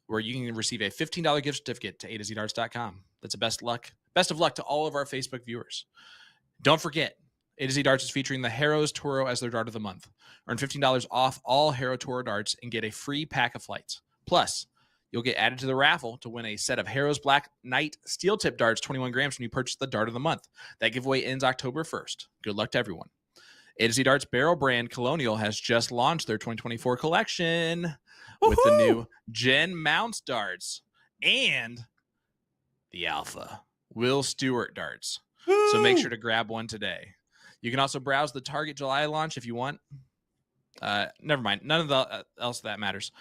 where you can receive a $15 gift certificate to A2ZDarts.com. That's a best of luck to all of our Facebook viewers. Don't forget, A2Z Darts is featuring the Harrows Toro as their dart of the month. Earn $15 off all Harrow Toro darts and get a free pack of flights. Plus, you'll get added to the raffle to win a set of Harrows Black Knight steel tip darts, 21 grams, when you purchase the dart of the month. That giveaway ends October 1st. Good luck to everyone. A2Z Darts Barrel brand Colonial has just launched their 2024 collection with the new Gen Mounts darts and the Alpha Will Stewart darts. So make sure to grab one today. You can also browse the Target July launch if you want. Never mind. None of the else that matters.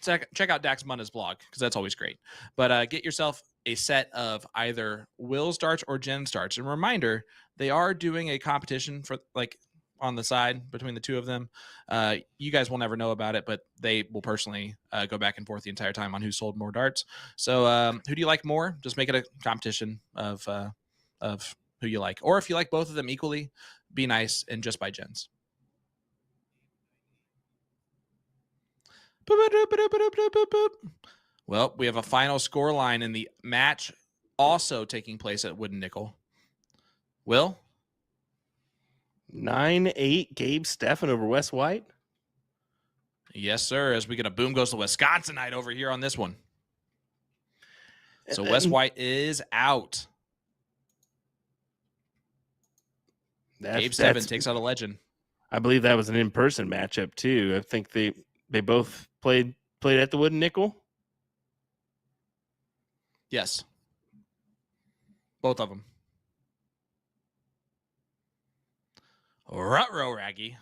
Check out Dax Munna's blog because that's always great. But get yourself a set of either Will's darts or Jen's darts. And reminder, they are doing a competition for on the side between the two of them. You guys will never know about it, but they will personally go back and forth the entire time on who sold more darts. So who do you like more? Just make it a competition of who you like. Or if you like both of them equally, be nice and just buy Jen's. Well, we have a final score line in the match also taking place at Wooden Nickel. Will? 9-8 Gabe Steffen over Wes White. Yes, sir. As we get a boom goes the Wisconsinite over here on this one. So Wes White is out. Gabe Steffen takes out a legend. I believe that was an in-person matchup too. I think they both played at the Wooden Nickel. Yes. Both of them. Ruh-roh, Raggy.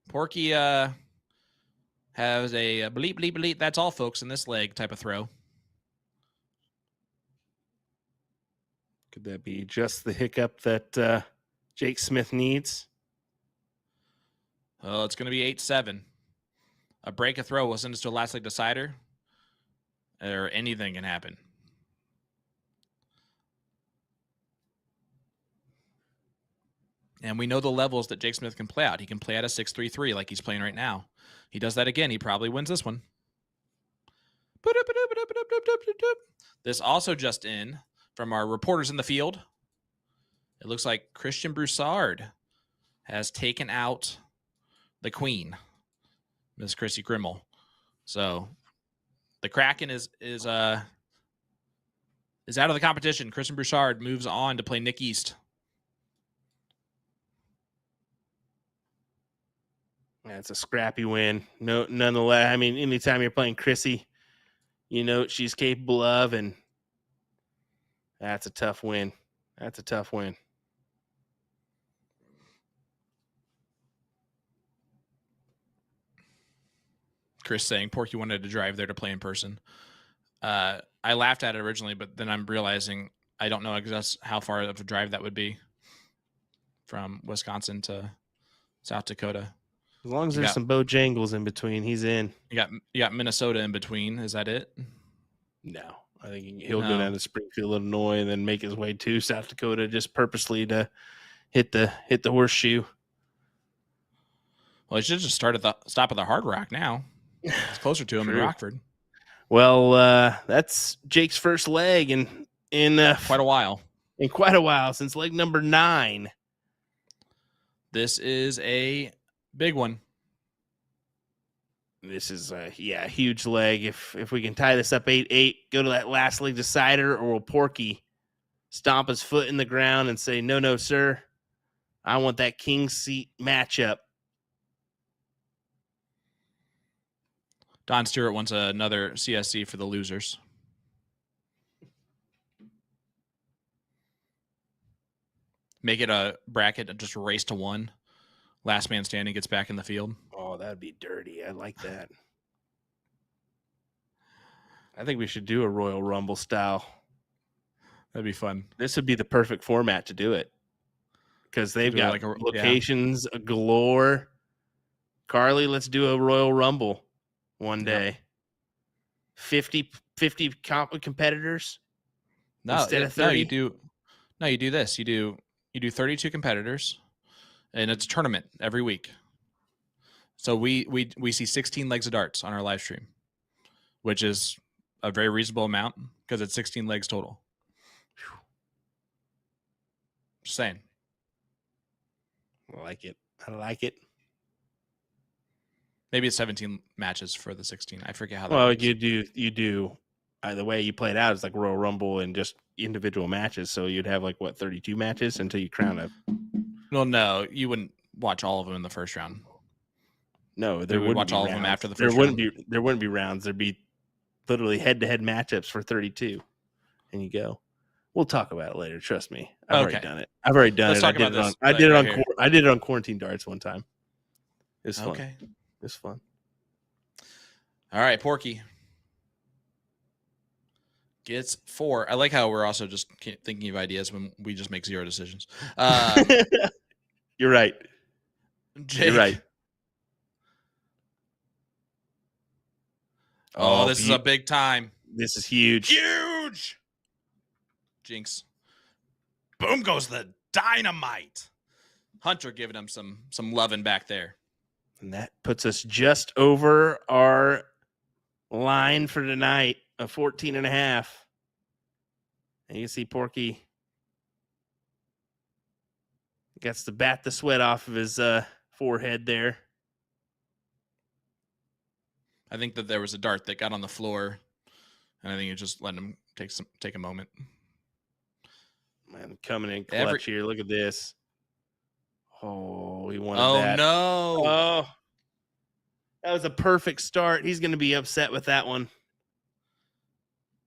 Porky has a bleep, bleep, bleep. That's all, folks, in this leg type of throw. Could that be just the hiccup that Jake Smith needs? Oh, it's going to be 8-7. A break of throw will send us to a last leg decider, or anything can happen. And we know the levels that Jake Smith can play out. He can play at a 6-3-3 like he's playing right now. He does that again. He probably wins this one. This also just in from our reporters in the field. It looks like Christian Broussard has taken out the queen, Miss Chrissy Grimmel. So the Kraken is out of the competition. Christian Broussard moves on to play Nick East. That's a scrappy win. No, nonetheless. I mean, anytime you're playing Chrissy, you know what she's capable of, and that's a tough win. That's a tough win. Chris saying Porky wanted to drive there to play in person. I laughed at it originally, but then I'm realizing I don't know how far of a drive that would be from Wisconsin to South Dakota. As long as there's some Bojangles in between, he's in. You got Minnesota in between. Is that it? No. I think he'll go down to Springfield, Illinois, and then make his way to South Dakota just purposely to hit the horseshoe. Well, he should just start at the stop at the Hard Rock now. It's closer to him in Rockford. Well, that's Jake's first leg in quite a while. In quite a while, since leg number 9. This is a big one. This is a huge leg. If we can tie this up 8-8, go to that last leg decider, or will Porky stomp his foot in the ground and say, no, sir, I want that king seat matchup. Don Stewart wants another CSC for the losers. Make it a bracket and just race to 1. Last man standing gets back in the field. Oh, that'd be dirty. I like that. I think we should do a Royal Rumble style. That'd be fun. This would be the perfect format to do it, because they've got locations galore. Carly, let's do a Royal Rumble one day. 50 competitors. Instead of 30. You do this. You do 32 competitors, and it's a tournament every week. So we see 16 legs of darts on our live stream, which is a very reasonable amount because it's 16 legs total. Just saying. I like it. Maybe it's 17 matches for the 16. I forget how that works. works. You do the way you play it out is like Royal Rumble and just individual matches. So you'd have 32 matches until you crown a. Well, no, you wouldn't watch all of them in the first round. No, there wouldn't watch be all rounds. of them after the first round. There wouldn't be rounds. There'd be literally head-to-head matchups for 32, and you go. We'll talk about it later. Trust me. I've already done it. Let's talk about this. I did it on Quarantine Darts one time. It's fun. Okay. It's fun. All right, Porky gets 4. I like how we're also just thinking of ideas when we just make 0 decisions. You're right. Jake. You're right. Oh, this is a big time. This is huge. Huge. Jinx. Boom goes the dynamite. Hunter giving him some loving back there. And that puts us just over our line for tonight of 14.5. And you can see Porky gets to bat the sweat off of his forehead there. I think that there was a dart that got on the floor, and I think it just let him take a moment. Man, coming in clutch here. Look at this. Oh, he wanted that. Oh, no. Oh, that was a perfect start. He's going to be upset with that one.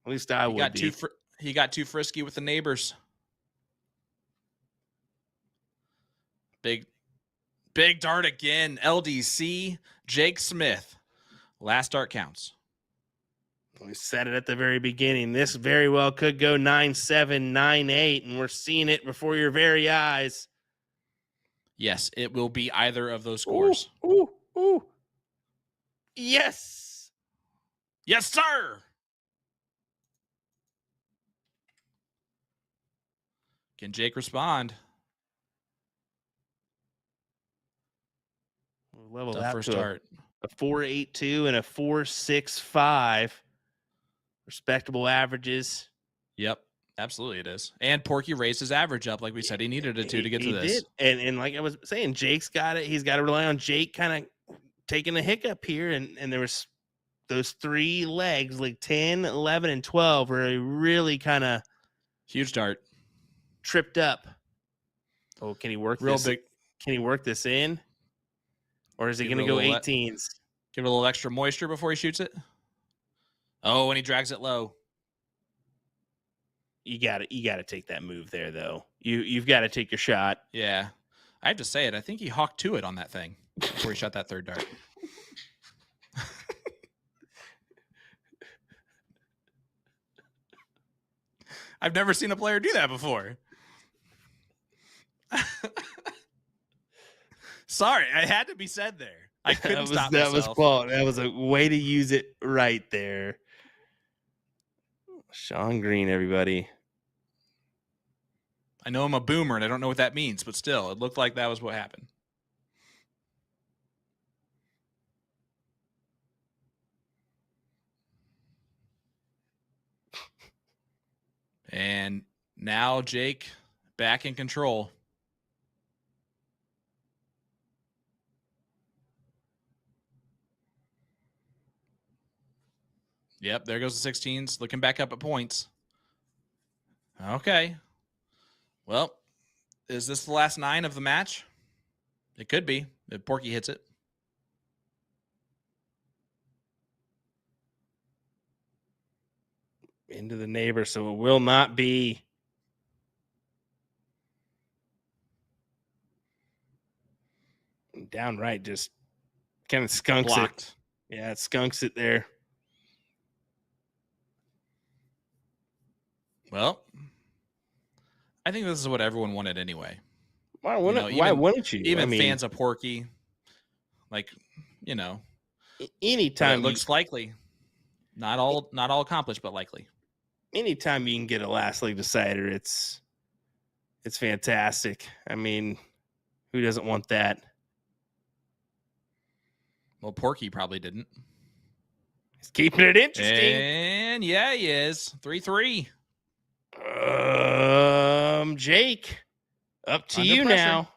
At least I would be. He got too frisky with the neighbors. Big dart again. LDC, Jake Smith. Last dart counts. We said it at the very beginning. This very well could go 9-7, 9-8, and we're seeing it before your very eyes. Yes, it will be either of those scores. Ooh. Yes. Yes, sir. Can Jake respond? We'll level Tough that first to start. a 4.82 and a 4.65. Respectable averages. Yep, absolutely it is. And Porky raised his average up like we said he needed it to get to this. Did. And like I was saying, Jake's got it. He's got to rely on Jake kind of taking a hiccup here. And there was those 3 legs, like 10, 11, and 12, where he really kind of huge dart. Tripped up. Oh, can he work this? Big. Can he work this in? Or is he going to go 18s? Give it a little extra moisture before he shoots it. Oh, and he drags it low. You got to take that move there, though. You've got to take your shot. Yeah. I have to say it. I think he hawked to it on that thing before he shot that third dart. I've never seen a player do that before. Sorry, it had to be said there. I couldn't stop myself. That was fault. That was a way to use it right there. Sean Green, everybody. I know I'm a boomer, and I don't know what that means, but still, it looked like that was what happened. And now Jake back in control. Yep, there goes the 16s. Looking back up at points. Okay. Well, is this the last 9 of the match? It could be if Porky hits it. Into the neighbor, so it will not be. Downright just kind of skunks Blocked. it. Yeah, it skunks it there. Well, I think this is what everyone wanted anyway. Why wouldn't you? Even fans of Porky, anytime it looks likely. Not all accomplished, but likely. Anytime you can get a last league decider, it's fantastic. I mean, who doesn't want that? Well, Porky probably didn't. He's keeping it interesting. And yeah, he is. 3-3. Jake, up to Under you pressure. now.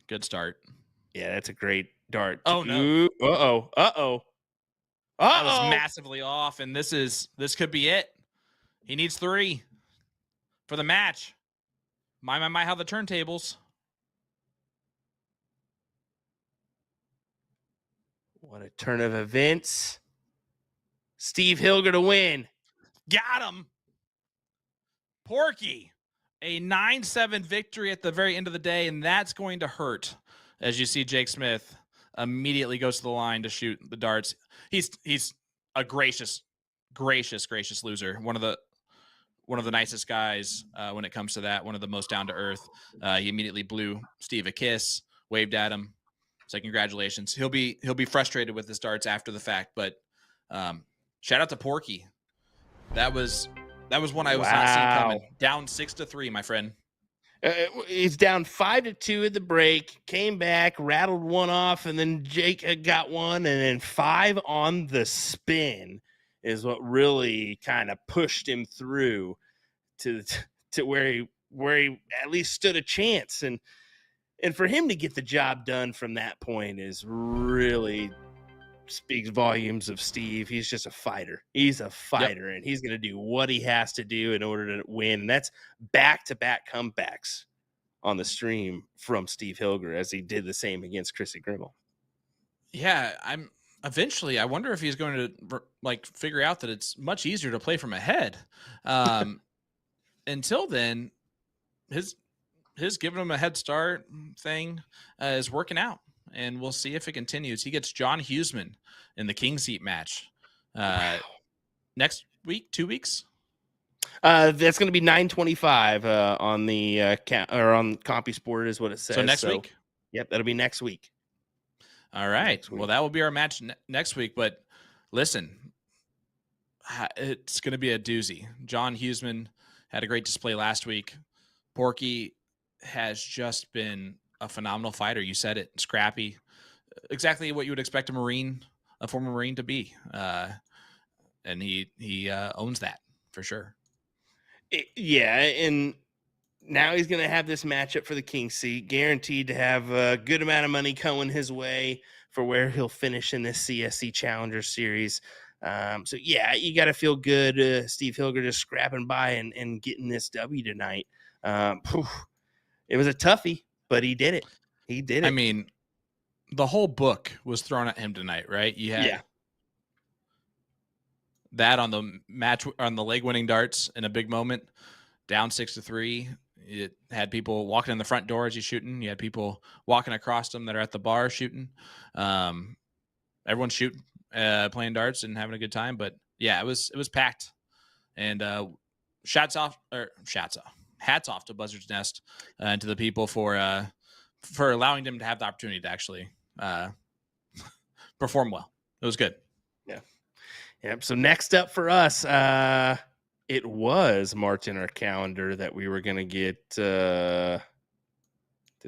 Good start. Yeah, that's a great dart. Oh, no. Uh-oh. That was massively off, and this could be it. He needs 3 for the match. My, how the turntables. What a turn of events. Steve Hilger to win. Got him. Porky a 9-7 victory at the very end of the day, and that's going to hurt as you see Jake Smith immediately goes to the line to shoot the darts. He's a gracious loser. One of the nicest guys when it comes to that. One of the most down to earth. He immediately blew Steve a kiss, waved at him, said congratulations. He'll be frustrated with his darts after the fact, but shout out to Porky. That was one I was not seeing coming. Down 6-3, my friend. He's down 5-2 at the break, came back, rattled one off, and then Jake got one, and then 5 on the spin is what really kind of pushed him through to where he at least stood a chance. And for him to get the job done from that point is really speaks volumes of Steve. He's just a fighter. He's a fighter, and he's going to do what he has to do in order to win. And that's back-to-back comebacks on the stream from Steve Hilger, as he did the same against Chrissy Grimmel. Yeah, eventually I wonder if he's going to figure out that it's much easier to play from ahead. Until then, his giving him a head start thing is working out. And we'll see if it continues. He gets John Huseman in the King Seat match next week, 2 weeks. That's going to be 9:25 on the on CompuSport is what it says. So next week. Yep, that'll be next week. All right. Well, that will be our match next week. But listen, it's going to be a doozy. John Huseman had a great display last week. Porky has just been a phenomenal fighter. You said it, scrappy, exactly what you would expect a former Marine to be. And he owns that for sure. Yeah. And now he's going to have this matchup for the King Seat, guaranteed to have a good amount of money coming his way for where he'll finish in this CSC Challenger Series. So yeah, you got to feel good. Steve Hilger just scrapping by and getting this W tonight. It was a toughie, but he did it. He did it. I mean, the whole book was thrown at him tonight, right? You had that on the match on the leg winning darts in a big moment, down 6-3. It had people walking in the front door as he's shooting. You had people walking across them that are at the bar shooting. Everyone's shooting, playing darts and having a good time. But yeah, it was packed. And hats off to Buzzard's Nest and to the people for allowing them to have the opportunity to actually perform well. It was good. Yeah. Yep. So next up for us, it was marked in our calendar that we were going to get. Did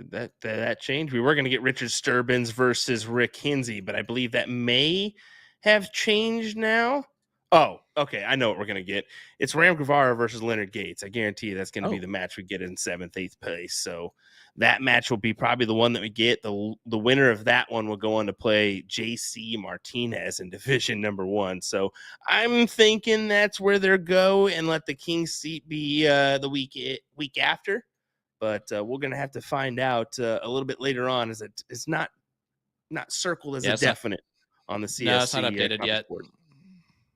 that change? We were going to get Richard Sturbins versus Rick Hinsey, but I believe that may have changed now. Oh, okay. I know what we're going to get. It's Ram Guevara versus Leonard Gates. I guarantee you that's going to be the match we get in 7th, 8th place. So that match will be probably the one that we get. The winner of that one will go on to play JC Martinez in division number 1. So I'm thinking that's where they'll go and let the King Seat be the week after. But we're going to have to find out a little bit later on, as it's not circled as a definite on the CSC. No, it's not updated yet.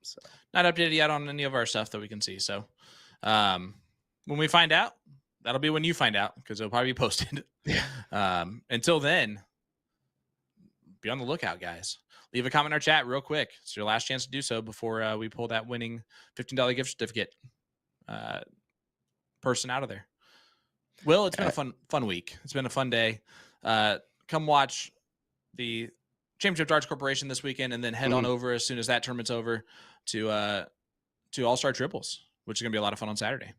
So. Not updated yet on any of our stuff that we can see. So when we find out, that'll be when you find out, because it'll probably be posted. Until then, be on the lookout, guys. Leave a comment in our chat real quick. It's your last chance to do so before we pull that winning $15 gift certificate person out of there. Will, it's been a fun week. It's been a fun day. Come watch the Championship Darts Corporation this weekend, and then head on over as soon as that tournament's over to All-Star Triples, which is going to be a lot of fun on Saturday.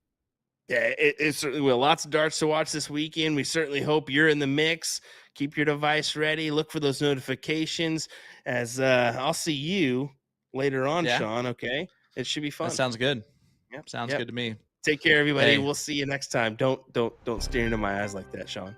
Yeah, it certainly will. Lots of darts to watch this weekend. We certainly hope you're in the mix. Keep your device ready. Look for those notifications, as I'll see you later on, Sean, okay? It should be fun. That sounds good. Yep. Sounds good to me. Take care, everybody. Hey. We'll see you next time. Don't stare into my eyes like that, Sean.